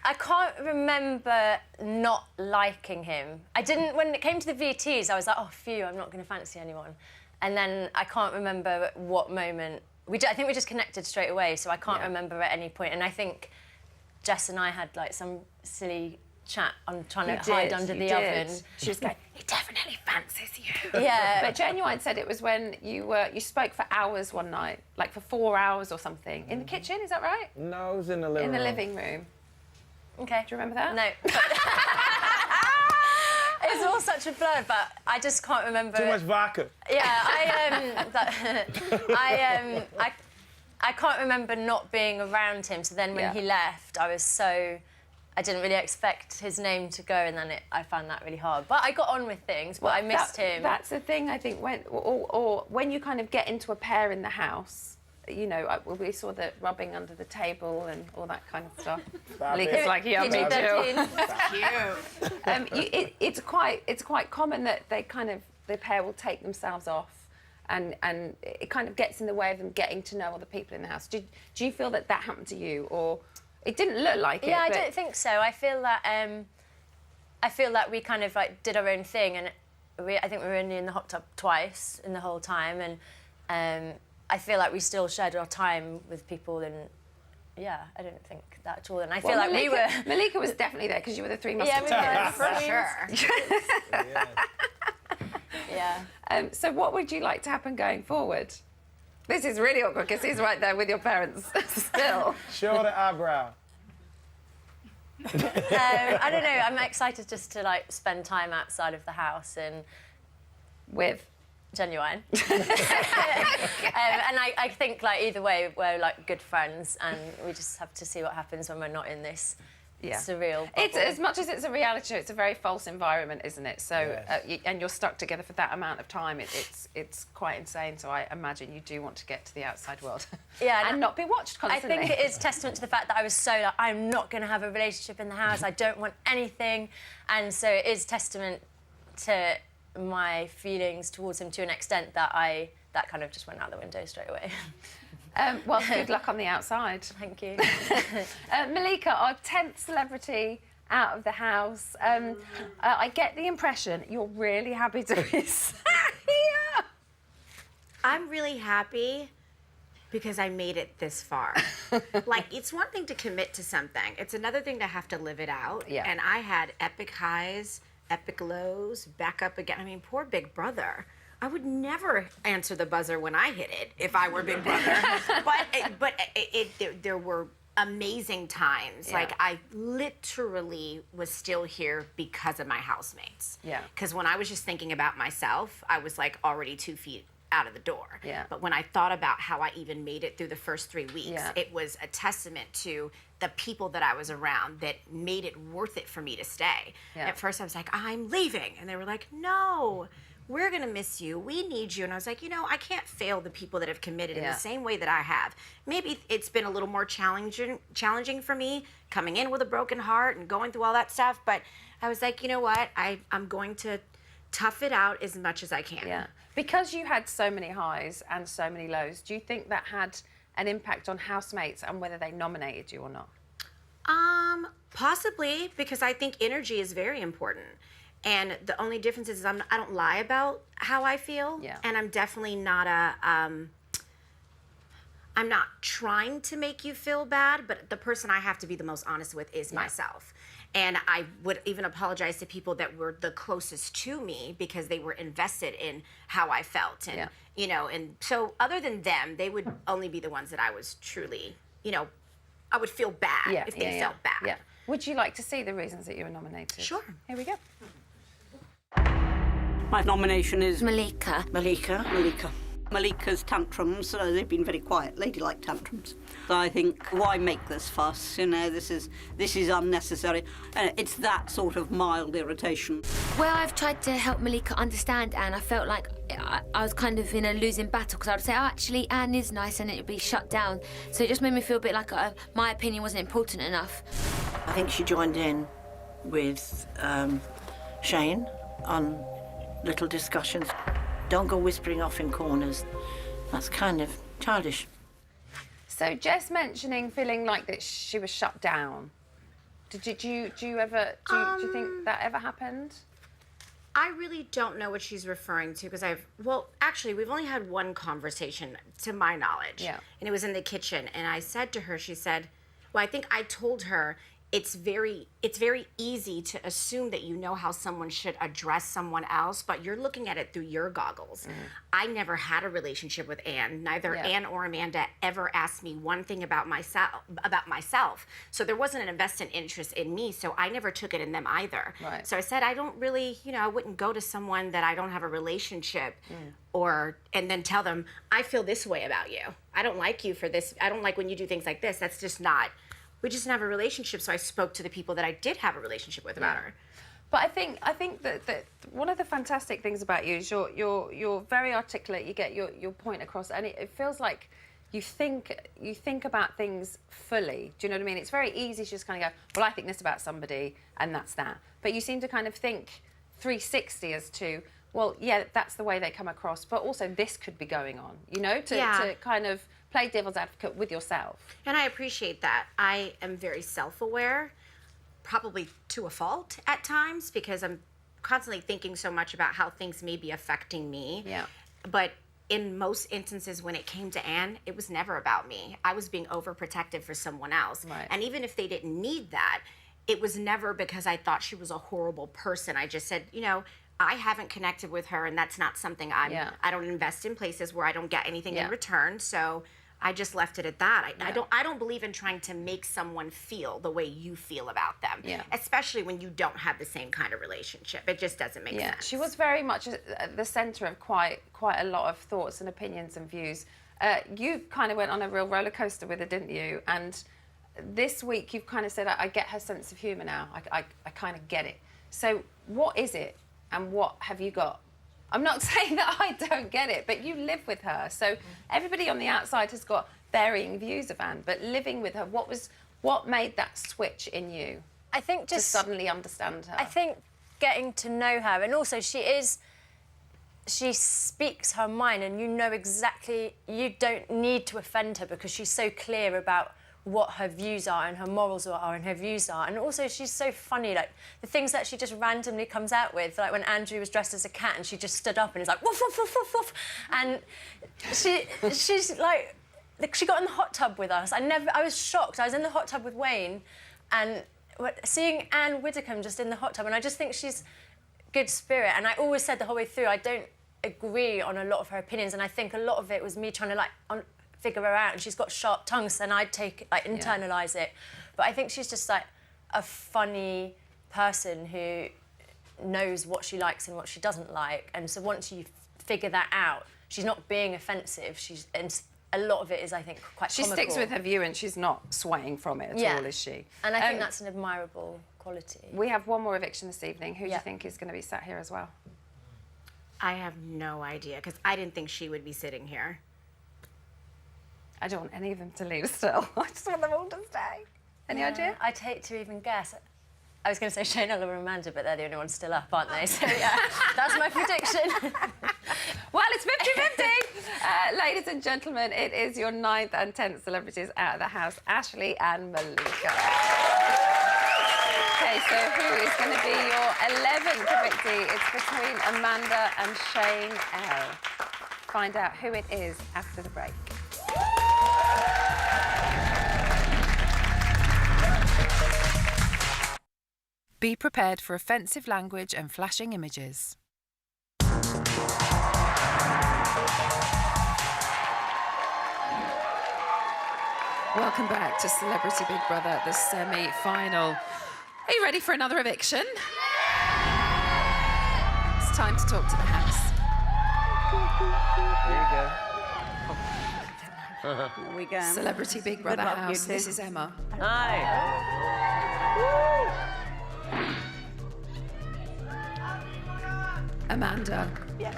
I can't remember not liking him. I didn't, when it came to the VTs, I was like, oh, phew, I'm not going to fancy anyone. And then I can't remember at what moment. I think we just connected straight away, so I can't remember at any point. And I think Jess and I had like some silly chat on trying You to hide did, under you the did. oven. She was going, he definitely fancies you. Yeah. But Genuine said it was when you spoke for hours one night, like for 4 hours or something, in the kitchen, is that right? No, it was in the living room. In the living room. Okay. Do you remember that? No. It's all such a blur, but I just can't remember. Too much vodka. Yeah, I can't remember not being around him. So then when he left, I didn't really expect his name to go, and then I found that really hard. But I got on with things, but I missed him. That's the thing, I think, when you kind of get into a pair in the house, you know, we saw the rubbing under the table and all that kind of stuff. It's like, yeah, me too. It's quite common that the pair will take themselves off, and it kind of gets in the way of them getting to know other people in the house. Do you feel that happened to you, or it didn't look like it? Yeah, I don't think so. I feel that we kind of like did our own thing, and I think we were only in the hot tub twice in the whole time, and I feel like we still shared our time with people, and yeah, I don't think that at all. And I feel like we were... Malika was definitely there because you were the three musketeers. Yeah, we were, for sure. Yeah. So what would you like to happen going forward? This is really awkward because he's right there with your parents still. Show the eyebrow. I don't know, I'm excited just to like spend time outside of the house and... With? Genuine. And I think like either way we're like good friends, and we just have to see what happens when we're not in this surreal bubble. It's as much as it's a reality show, it's a very false environment, isn't it? So and you're stuck together for that amount of time. It's quite insane. So I imagine you do want to get to the outside world. Yeah, and not be watched constantly. I think it is testament to the fact that I was so like, I'm not going to have a relationship in the house. I don't want anything, and so it is testament to my feelings towards him to an extent that that kind of just went out the window straight away. Well, good luck on the outside. Thank you. Malika, our 10th celebrity out of the house. I get the impression you're really happy to be sat here. I'm really happy because I made it this far. Like, it's one thing to commit to something. It's another thing to have to live it out. Yeah. And I had epic highs, epic lows, back up again. I mean, poor Big Brother. I would never answer the buzzer when I hit it if I were Big Brother. but there were amazing times. Yeah. Like, I literally was still here because of my housemates. Yeah. Because when I was just thinking about myself, I was like already 2 feet out of the door. Yeah. But when I thought about how I even made it through the first 3 weeks, it was a testament to the people that I was around that made it worth it for me to stay. Yeah. At first I was like, I'm leaving. And they were like, no, we're gonna miss you. We need you. And I was like, you know, I can't fail the people that have committed in the same way that I have. Maybe it's been a little more challenging for me coming in with a broken heart and going through all that stuff. But I was like, you know what? I'm going to tough it out as much as I can. Yeah. Because you had so many highs and so many lows, do you think that had an impact on housemates and whether they nominated you or not? Possibly, because I think energy is very important. And the only difference is I don't lie about how I feel. Yeah. And I'm definitely not I'm not trying to make you feel bad, but the person I have to be the most honest with is myself. And I would even apologize to people that were the closest to me because they were invested in how I felt. And, you know, and so other than them, they would only be the ones that I was truly, you know, I would feel bad if they felt bad. Yeah. Would you like to see the reasons that you were nominated? Sure. Here we go. My nomination is Malika. Malika's tantrums, they've been very quiet, ladylike tantrums. So I think, why make this fuss? You know, this is unnecessary. It's that sort of mild irritation. Well, I've tried to help Malika understand Anne. I felt like I was kind of in a losing battle because I would say, oh, actually, Anne is nice, and it would be shut down. So it just made me feel a bit like my opinion wasn't important enough. I think she joined in with Shane on little discussions. Don't go whispering off in corners. That's kind of childish. So Jess mentioning feeling like that she was shut down. Do you think that ever happened? I really don't know what she's referring to because actually we've only had one conversation to my knowledge. Yeah. And it was in the kitchen, and I said to her, she said, well, I think I told her, it's very easy to assume that you know how someone should address someone else, but you're looking at it through your goggles. I never had a relationship with Anne. Neither Anne or Amanda ever asked me one thing about myself. So there wasn't an invested interest in me, so I never took it in them either. Right. So I said, I don't really, I wouldn't go to someone that I don't have a relationship and then tell them, I feel this way about you. I don't like you for this. I don't like when you do things like this. That's just not. We just didn't have a relationship, so I spoke to the people that I did have a relationship with about her. But I think that one of the fantastic things about you is you're very articulate. You get your point across, and it feels like you think about things fully. Do you know what I mean? It's very easy to just kind of go, well, I think this about somebody, and that's that. But you seem to kind of think 360 as to, well, yeah, that's the way they come across, but also this could be going on. To kind of play devil's advocate with yourself. And I appreciate that. I am very self-aware, probably to a fault at times, because I'm constantly thinking so much about how things may be affecting me. Yeah. But in most instances, when it came to Anne, it was never about me. I was being overprotective for someone else. Right. And even if they didn't need that, it was never because I thought she was a horrible person. I just said, I haven't connected with her, and that's not something I don't invest in places where I don't get anything in return. So I just left it at that. I don't believe in trying to make someone feel the way you feel about them, especially when you don't have the same kind of relationship. It just doesn't make sense. She was very much at the centre of quite a lot of thoughts and opinions and views. You kind of went on a real roller coaster with her, didn't you? And this week you've kind of said, I get her sense of humour now. I kind of get it. So what is it, and what have you got? I'm not saying that I don't get it, but you live with her. So everybody on the outside has got varying views of Anne, but living with her, what made that switch in you? I think to suddenly understand her. I think getting to know her, and also she speaks her mind, and you don't need to offend her because she's so clear about what her views are and her morals are and her views are. And also she's so funny, like the things that she just randomly comes out with, like when Andrew was dressed as a cat and she just stood up and is like woof woof woof woof woof, and she's like, she got in the hot tub with us. I was shocked. I was in the hot tub with Wayne and seeing Anne Widdecombe just in the hot tub, and I just think she's good spirit. And I always said the whole way through, I don't agree on a lot of her opinions, and I think a lot of it was me trying to figure her out, and she's got sharp tongues, and I'd internalise it. But I think she's just like a funny person who knows what she likes and what she doesn't like, and so once you figure that out, she's not being offensive. And a lot of it is, I think, quite She comical. sticks with her view, and she's not swaying from it at all, is she? And I think that's an admirable quality. We have one more eviction this evening. Who do you think is going to be sat here as well? I have no idea, because I didn't think she would be sitting here. I don't want any of them to leave still. I just want them all to stay. Any idea? I'd hate to even guess. I was going to say Shane, Ella, and Amanda, but they're the only ones still up, aren't they? So, yeah, that's my prediction. Well, it's 50-50. Ladies and gentlemen, it is your 9th and 10th celebrities out of the house, Ashley and Malika. OK, so who is going to be your 11th evictee? It's between Amanda and Shane L. Find out who it is after the break. Be prepared for offensive language and flashing images. Welcome back to Celebrity Big Brother, the semi-final. Are you ready for another eviction? It's time to talk to the house. There we go. Celebrity Big Brother Good luck, house. you two. This is Emma. Hi. Amanda. Yes.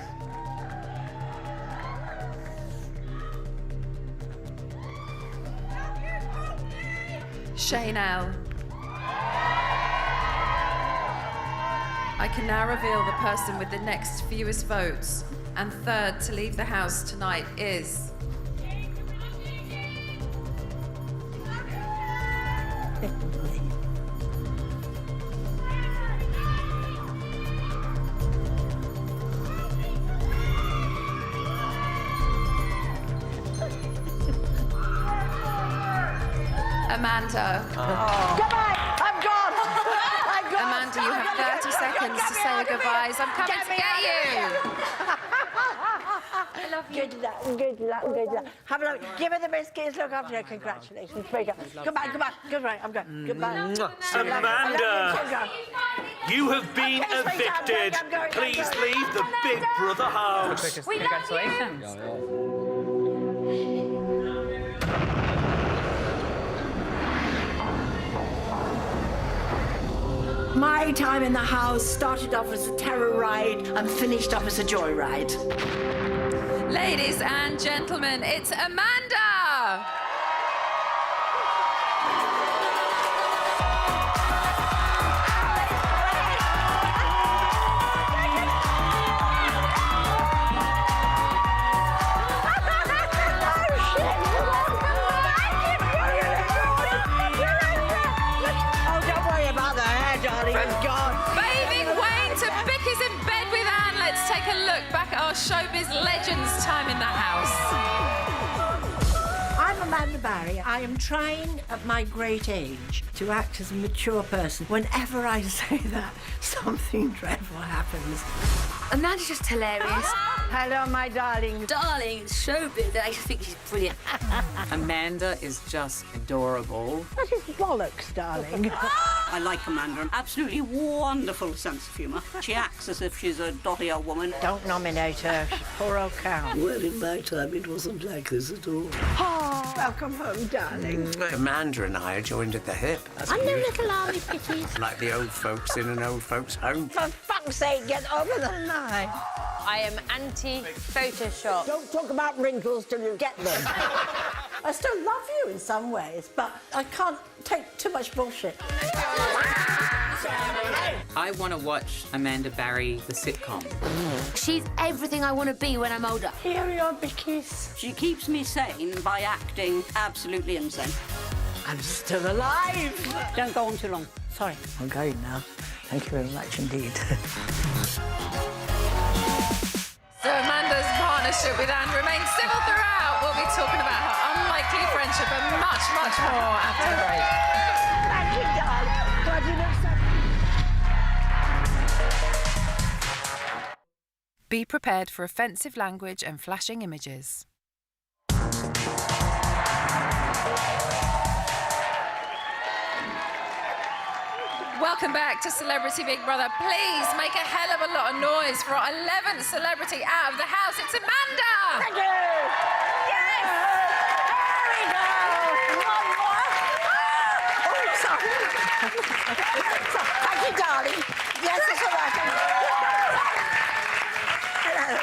Shane L. I can now reveal the person with the next fewest votes, and third to leave the house tonight is... Amanda. Goodbye. Amanda, you have 30 seconds to say your goodbyes. I'm coming to get you. I love you. Good luck, good luck, good luck. Have a look. Give her the biscuits. Look after her. Congratulations. Goodbye, goodbye. I'm going. Goodbye. Amanda, you have been evicted. Please leave the Big Brother house. Congratulations. My time in the house started off as a terror ride and finished off as a joy ride. Ladies and gentlemen, it's Amanda. Take a look back at our showbiz legends' time in that house. I'm Amanda Barry. I am trying at my great age to act as a mature person. Whenever I say that, something dreadful happens. Amanda's just hilarious. Hello, my darling. Darling, it's showbiz. I just think she's brilliant. Amanda is just adorable. That is bollocks, darling. I like Amanda. An absolutely wonderful sense of humour. She acts as if she's a dotty old woman. Don't nominate her. She's a poor old cow. Well, in my time, it wasn't like this at all. Oh, welcome home, darling. Amanda and I are joined at the hip. I'm no little army pitties. Like the old folks in an old folks' home. For fuck's sake, get over the line. I am anti-Photoshop. Don't talk about wrinkles till you get them. I still love you in some ways, but I can't take too much bullshit. I want to watch Amanda Barry, the sitcom. She's everything I want to be when I'm older. Here are your bickies. She keeps me sane by acting absolutely insane. I'm still alive. Don't go on too long. Sorry, I'm going now. Thank you very much indeed. So Amanda's partnership with Anne remains civil throughout. We'll be talking about her unlikely friendship and much, much more after the break. Thank you, darling. God, you look so... Be prepared for offensive language and flashing images. Welcome back to Celebrity Big Brother. Please make a hell of a lot of noise for our 11th celebrity out of the house. It's Amanda! Thank you! Yes! There we go! One more! Oh, sorry. Thank you, darling. Yes, it's all right. Hello.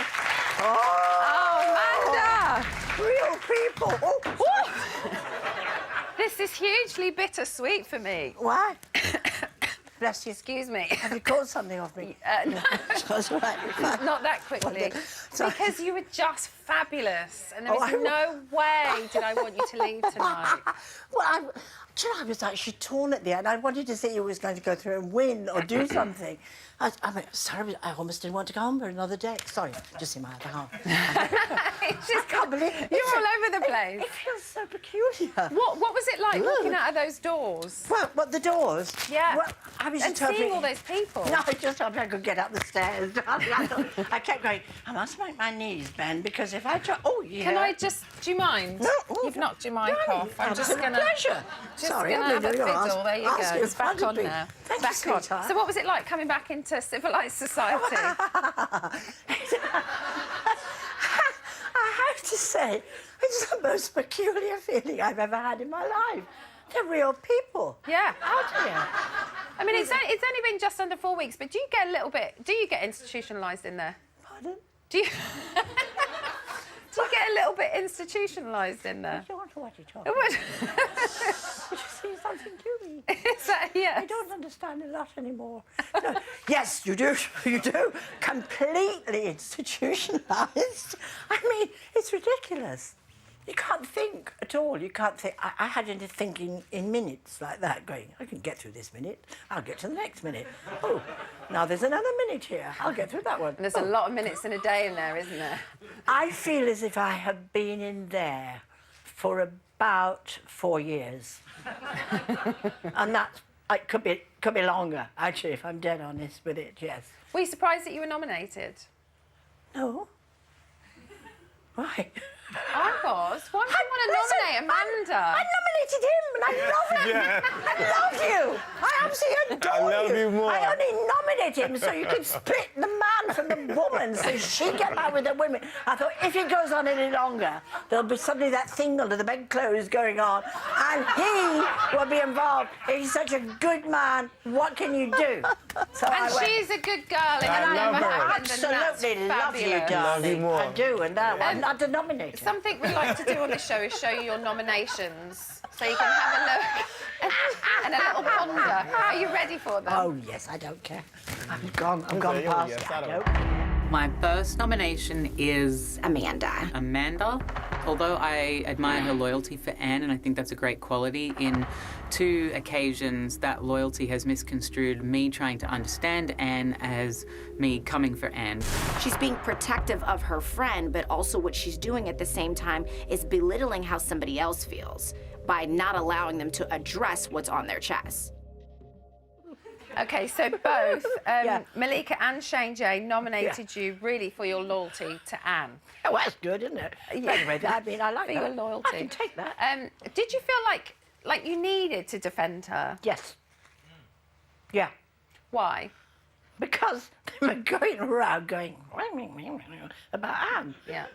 Oh, Amanda! Real people. Oh. This is hugely bittersweet for me. Why? Bless you. Excuse me. Have you caught something off me? No. That's all right. Not that quickly. Because you were just fabulous, and there was no way did I want you to leave tonight. Well, I was actually torn at the end. I wanted to see who was going to go through and win or do something. I mean, sorry, I almost didn't want to go home for another day. Sorry, just in my other half. It's just can't believe it. You're all over the place. It feels so peculiar. What was it like walking out of those doors? Well, what, the doors? Yeah. Well, I was and just seeing all those people. No, I just hoped I could get up the stairs. I kept going, I must make my knees bend because if I try... Oh, yeah. Can I just... Do you mind? No. You've knocked your mic off. I'm just going to... Pleasure. Sorry, I'm going to have a fiddle. There you go. It's back on now. Thank back you, on. sweetheart. So what was it like coming back into civilised society? I have to say, it's the most peculiar feeling I've ever had in my life. They're real people. Yeah. How do you? I mean, it's only been just under 4 weeks, but do you get a little bit... Do you get institutionalised in there? Pardon? Do you... Do you get a little bit institutionalised in there? I don't know what you're talking about. Did you see something to me? Is that, yes? I don't understand a lot anymore. No. Yes, you do. You do. Completely institutionalised. I mean, it's ridiculous. You can't think at all. You can't think. I had to think in minutes like that, going, I can get through this minute. I'll get to the next minute. Oh, now there's another minute here. I'll get through that one. And there's a lot of minutes in a day in there, isn't there? I feel as if I have been in there for about 4 years. And that's It could be longer, actually, if I'm dead honest with it, yes. Were you surprised that you were nominated? No. Why? I was. Why would you want to nominate Amanda? I nominated him and I love him. Yeah. I love you. I absolutely adore I love you more. I only nominated him so you could split the man from the woman so she get out with the women. I thought if it goes on any longer, there'll be suddenly that thing under the bedclothes going on and he will be involved. He's such a good man. What can you do? So And she's a good girl. And I never happened, and absolutely that's love you, fabulous. darling. I do, and I'm not a nominator. Something we like to do on this show is show you your nominations, so you can have a look and a little ponder. Are you ready for them? Oh yes, I don't care. I'm gone past it. I don't. My first nomination is Amanda. Amanda. Although I admire her loyalty for Anne, and I think that's a great quality, in 2 occasions that loyalty has misconstrued me trying to understand Anne as me coming for Anne. She's being protective of her friend, but also what she's doing at the same time is belittling how somebody else feels by not allowing them to address what's on their chest. Okay, so both Malika and Shane J nominated you really for your loyalty to Anne. Oh, that's good, isn't it? Yeah. Anyway, I mean, I like for that. your loyalty. I can take that. Did you feel like you needed to defend her? Yes. Yeah. Why? Because they were going around going about Anne. Yeah.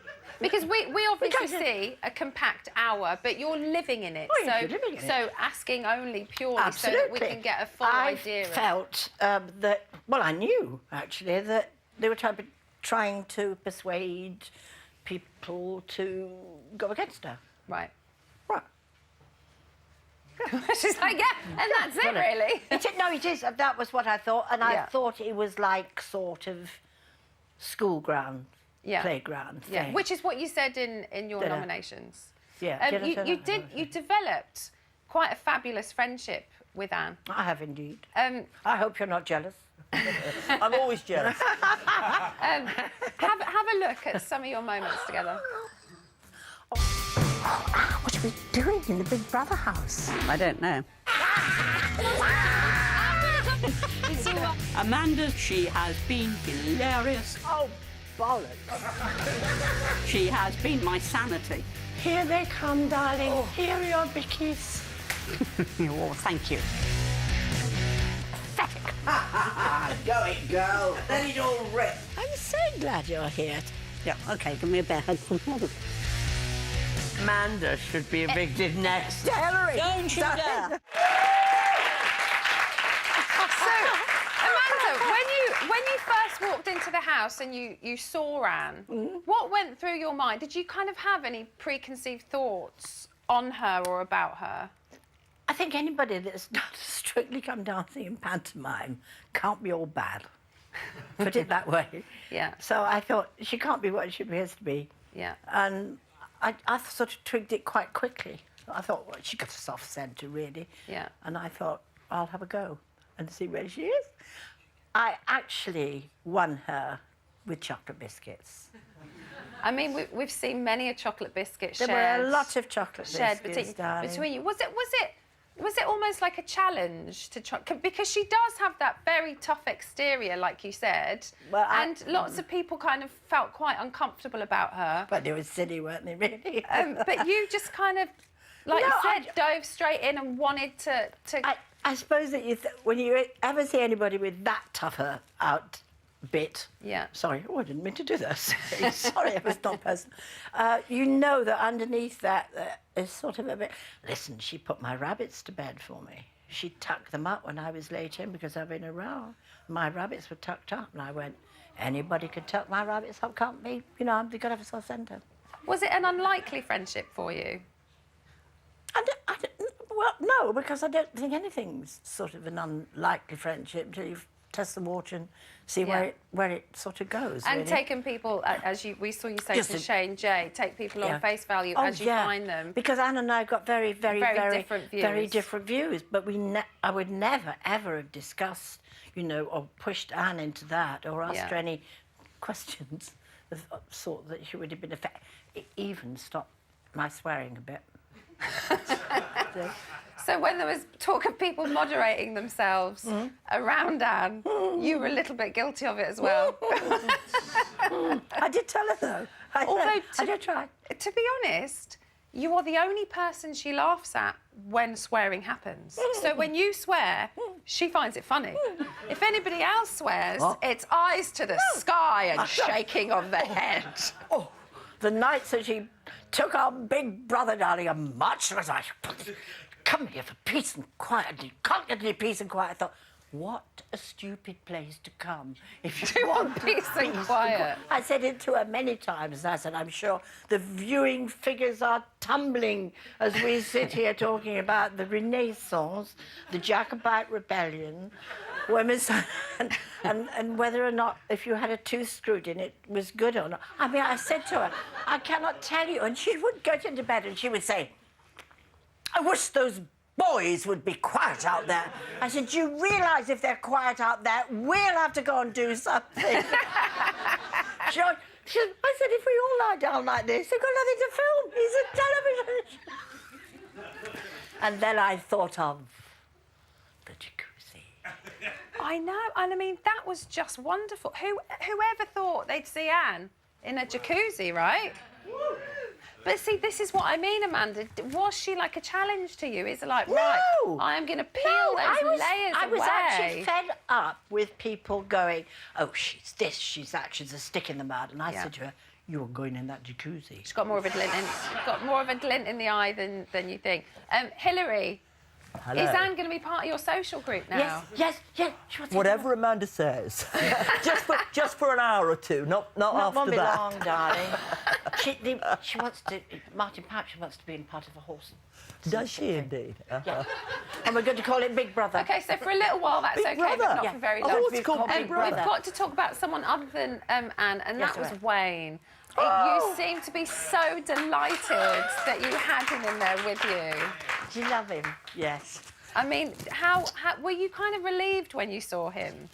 Because we obviously see a compact hour, but you're living in it. Oh, yes, you're living in so asking only purely Absolutely. so that we can get a full idea. I felt that, well, I knew, actually, that they were trying to persuade people to go against her. Right. Right. She's like, yeah, and that's it, really. No, it is. That was what I thought, and I thought it was like sort of school ground, playground thing. Yeah, which is what you said in your nominations. Yeah. You developed quite a fabulous friendship with Anne. I have indeed. I hope you're not jealous. I'm always jealous. Have a look at some of your moments together. What are we doing in the Big Brother house? I don't know. Amanda, she has been hilarious. Oh, bollocks. She has been my sanity. Here they come, darling. Here are your bickies. Oh, thank you. Pathetic. Go it, girl. Let it all rip. I'm so glad you're here. Yeah, OK, give me a bear hug from Mother. Amanda should be evicted next. Hillary. Don't you dare. So, Amanda, when you first walked into the house and you saw Anne, what went through your mind? Did you kind of have any preconceived thoughts on her or about her? I think anybody that's not Strictly Come Dancing and pantomime can't be all bad. Put it that way. Yeah. So I thought, she can't be what she appears to be. Yeah. And I sort of twigged it quite quickly. I thought, well, she got a soft centre, really. Yeah. And I thought, I'll have a go and see where she is. I actually won her with chocolate biscuits. I mean, we've seen many a chocolate biscuit shared. There were a lot of chocolate shared biscuits, between you. Was it almost like a challenge to try? Because she does have that very tough exterior, like you said, well, and lots of people kind of felt quite uncomfortable about her. But they were silly, weren't they, really? But you just kind of, like you said, dove straight in and wanted to... I suppose that when you ever see anybody with that tougher out bit... Yeah. Sorry, I didn't mean to do this. Sorry, it was not personal. You know that underneath that is sort of a bit... Listen, she put my rabbits to bed for me. She tucked them up when I was late in because I've been around. My rabbits were tucked up, and I went, anybody could tuck my rabbits up, can't be? You know, they've got to have a soft centre. Was it an unlikely friendship for you? Well, no, because I don't think anything's sort of an unlikely friendship until you test the water and see where it sort of goes. And really. taking people, as we saw you say to Shane J, take people on face value as you find them. Because Anne and I got very different views. Very different views, but I would never, ever have discussed, you know, or pushed Anne into that or asked her any questions of sort that she would have been affected. It even stopped my swearing a bit. So when there was talk of people moderating themselves around Anne, you were a little bit guilty of it as well. I did tell her, though. I did try. To be honest, you are the only person she laughs at when swearing happens. So when you swear, she finds it funny. If anybody else swears, it's eyes to the sky and shaking of the head. Oh, the night that she took our big brother down here, much was like, come here for peace and quiet. You can't get any peace and quiet. I thought, what a stupid place to come if you want peace and quiet. I said it to her many times. I said, I'm sure the viewing figures are tumbling as we sit here talking about the Renaissance, the Jacobite Rebellion, women's and whether or not, if you had a tooth screwed in, it was good or not. I mean, I said to her, I cannot tell you. And she would go into bed and she would say, I wish those boys would be quiet out there. I said, do you realise if they're quiet out there, we'll have to go and do something? I said, if we all lie down like this, they've got nothing to film. It's a television. And then I thought of the jacuzzi. I know, and I mean, that was just wonderful. Whoever thought they'd see Anne in a jacuzzi, right? But see, this is what I mean, Amanda. Was she like a challenge to you? Is it like, right, I am going to peel those layers away? I was actually fed up with people going, oh, she's this, she's that, she's a stick in the mud. And I said to her, you're going in that jacuzzi. She's got more of a glint in the eye than you think. Hilary, Hello. is Anne going to be part of your social group now? Yes. Whatever Amanda says. just for an hour or two, not after won't be that. long, darling. She wants to. Martin Pipe wants to be in part of a horse. Does she indeed? Yeah. And we're going to call it Big Brother. OK, so for a little while that's Big okay, Brother. but not for very long. It's called Big Brother. We've got to talk about someone other than Anne, and that was Wayne. You seem to be so delighted that you had him in there with you. Do you love him? Yes. I mean, how were you kind of relieved when you saw him?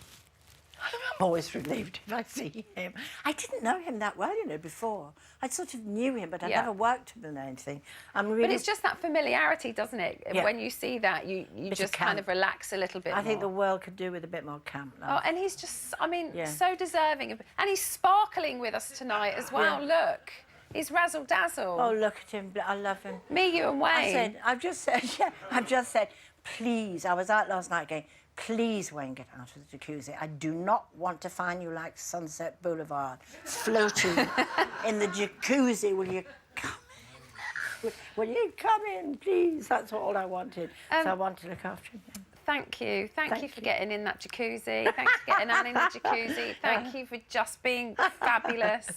I'm always relieved if I see him. I didn't know him that well, before. I sort of knew him, but I never worked with him or anything. But it's just that familiarity, doesn't it? Yeah. When you see that, you just kind of relax a little bit more. I think the world could do with a bit more camp now. Oh, and he's just, I mean, so deserving. And he's sparkling with us tonight as well. Yeah. Look. He's razzle-dazzle. Oh, look at him. I love him. Me, you and Wayne. I've just said, please. I was out last night going, please, Wayne, get out of the jacuzzi. I do not want to find you like Sunset Boulevard, floating in the jacuzzi. Will you come in? Will you come in, please? That's all I wanted. So I want to look after him. Thank you. Thank you for getting in that jacuzzi. Thanks for getting Anne in the jacuzzi. Thank you for just being fabulous.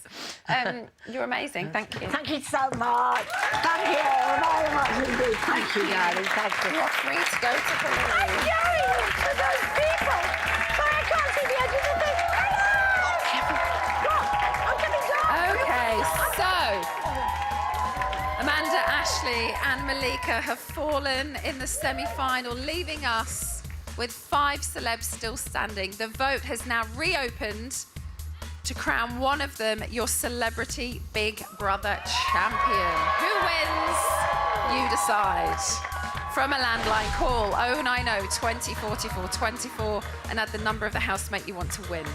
You're amazing. Thank you. Thank you so much. Thank you very much indeed. Thank you, darling. Thank you. You're free to go to Hilary. I'm going to those people. Sorry, I can't see the edge of the thing. I'm coming down. OK, so Amanda, Ashley and Malika have fallen in the semi-final, leaving us with 5 celebs still standing. The vote has now reopened to crown one of them your Celebrity Big Brother champion. Who wins? You decide. From a landline, call 090 20 44 24 and add the number of the housemate you want to win.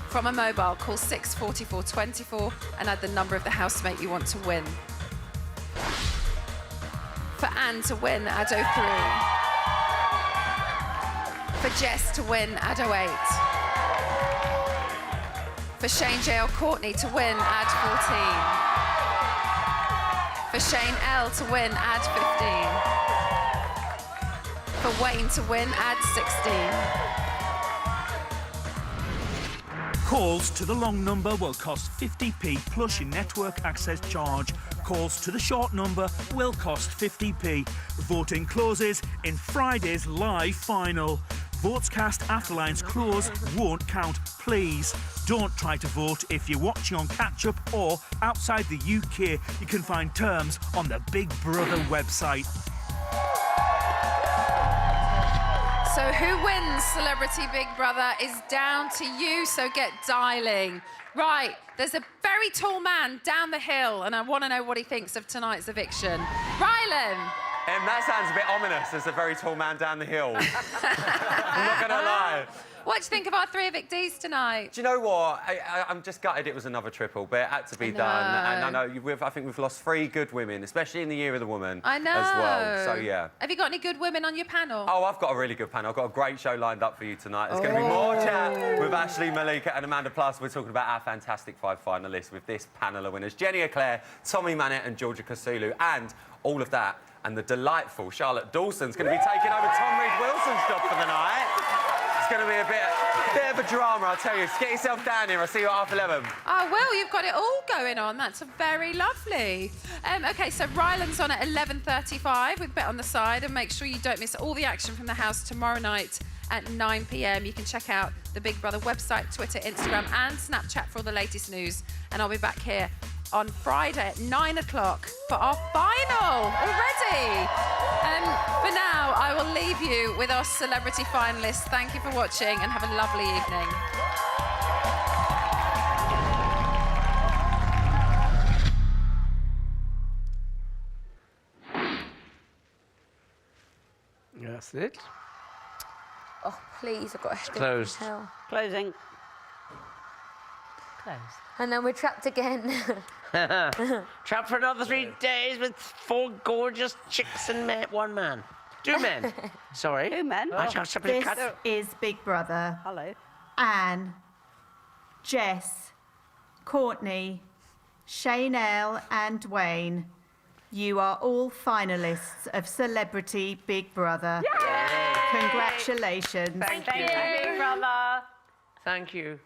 From a mobile, call 644 24 and add the number of the housemate you want to win. For Anne to win, add 03. For Jess to win, add 08. For Shane J.L. Courtney to win, add 14. For Shane L. to win, add 15. For Wayne to win, add 16. Calls to the long number will cost 50p plus your network access charge. Calls to the short number will cost 50p. Voting closes in Friday's live final. Votes cast after lines close won't count, please. Don't try to vote if you're watching on catch-up or outside the UK. You can find terms on the Big Brother website. So who wins Celebrity Big Brother is down to you, so get dialing. Right, there's a very very tall man down the hill, and I want to know what he thinks of tonight's eviction. Rylan. That sounds a bit ominous, as a very tall man down the hill. I'm not going to lie. What do you think of our 3 evictees tonight? Do you know what? I'm just gutted it was another triple, but it had to be done. And I know I think we've lost 3 good women, especially in the Year of the Woman. I know. As well. So, yeah. Have you got any good women on your panel? Oh, I've got a really good panel. I've got a great show lined up for you tonight. There's going to be more chat with Ashley, Malika and Amanda. Plus, we're talking about our fantastic 5 finalists with this panel of winners. Jenny Eclair, Tommy Mannett and Georgia Kasulu. And all of that, and the delightful Charlotte Dawson's going to be taking over Tom Reed-Wilson's job for the night. It's going to be a bit of a drama, I'll tell you. Just get yourself down here. I'll see you at 11:30. Oh, well, you've got it all going on. That's very lovely. OK, so Ryland's on at 11:35 with Bet on the Side. And make sure you don't miss all the action from the house tomorrow night at 9 p.m. You can check out the Big Brother website, Twitter, Instagram and Snapchat for all the latest news. And I'll be back here on Friday at 9 o'clock for our final already. For now, I will leave you with our celebrity finalists. Thank you for watching and have a lovely evening. That's it. Oh, please, I've got a headache. Closed. Hell. Closing. Closed. And then we're trapped again. Trapped for another 3 days with 4 gorgeous chicks and 1 man. 2 men. Sorry. 2 men. This is Big Brother. Hello. Anne, Jess, Courtney, Shaynell and Dwayne, you are all finalists of Celebrity Big Brother. Yay! Congratulations. Thank you. Big Brother. Thank you.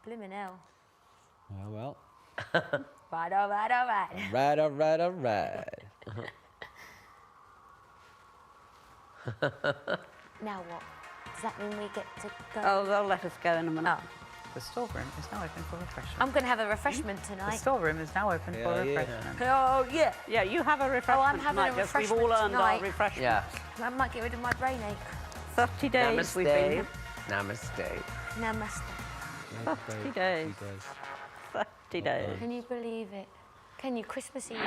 Blimmin' hell. Oh, well. Right, all right, all right. Right, all right, all right. Now what? Does that mean we get to go? Oh, they'll let us go in a minute. The storeroom is now open for refreshment. I'm going to have a refreshment tonight. The storeroom is now open for refreshment. Oh, yeah. Yeah, you have a refreshment Oh, I'm having tonight. a Yes, refreshment we've all earned tonight. our refreshment. Yeah. I might get rid of my brain ache. 30 days we've been here. Namaste. Namaste. 30 days. 30 days. Can you believe it? Can you? Christmas Eve.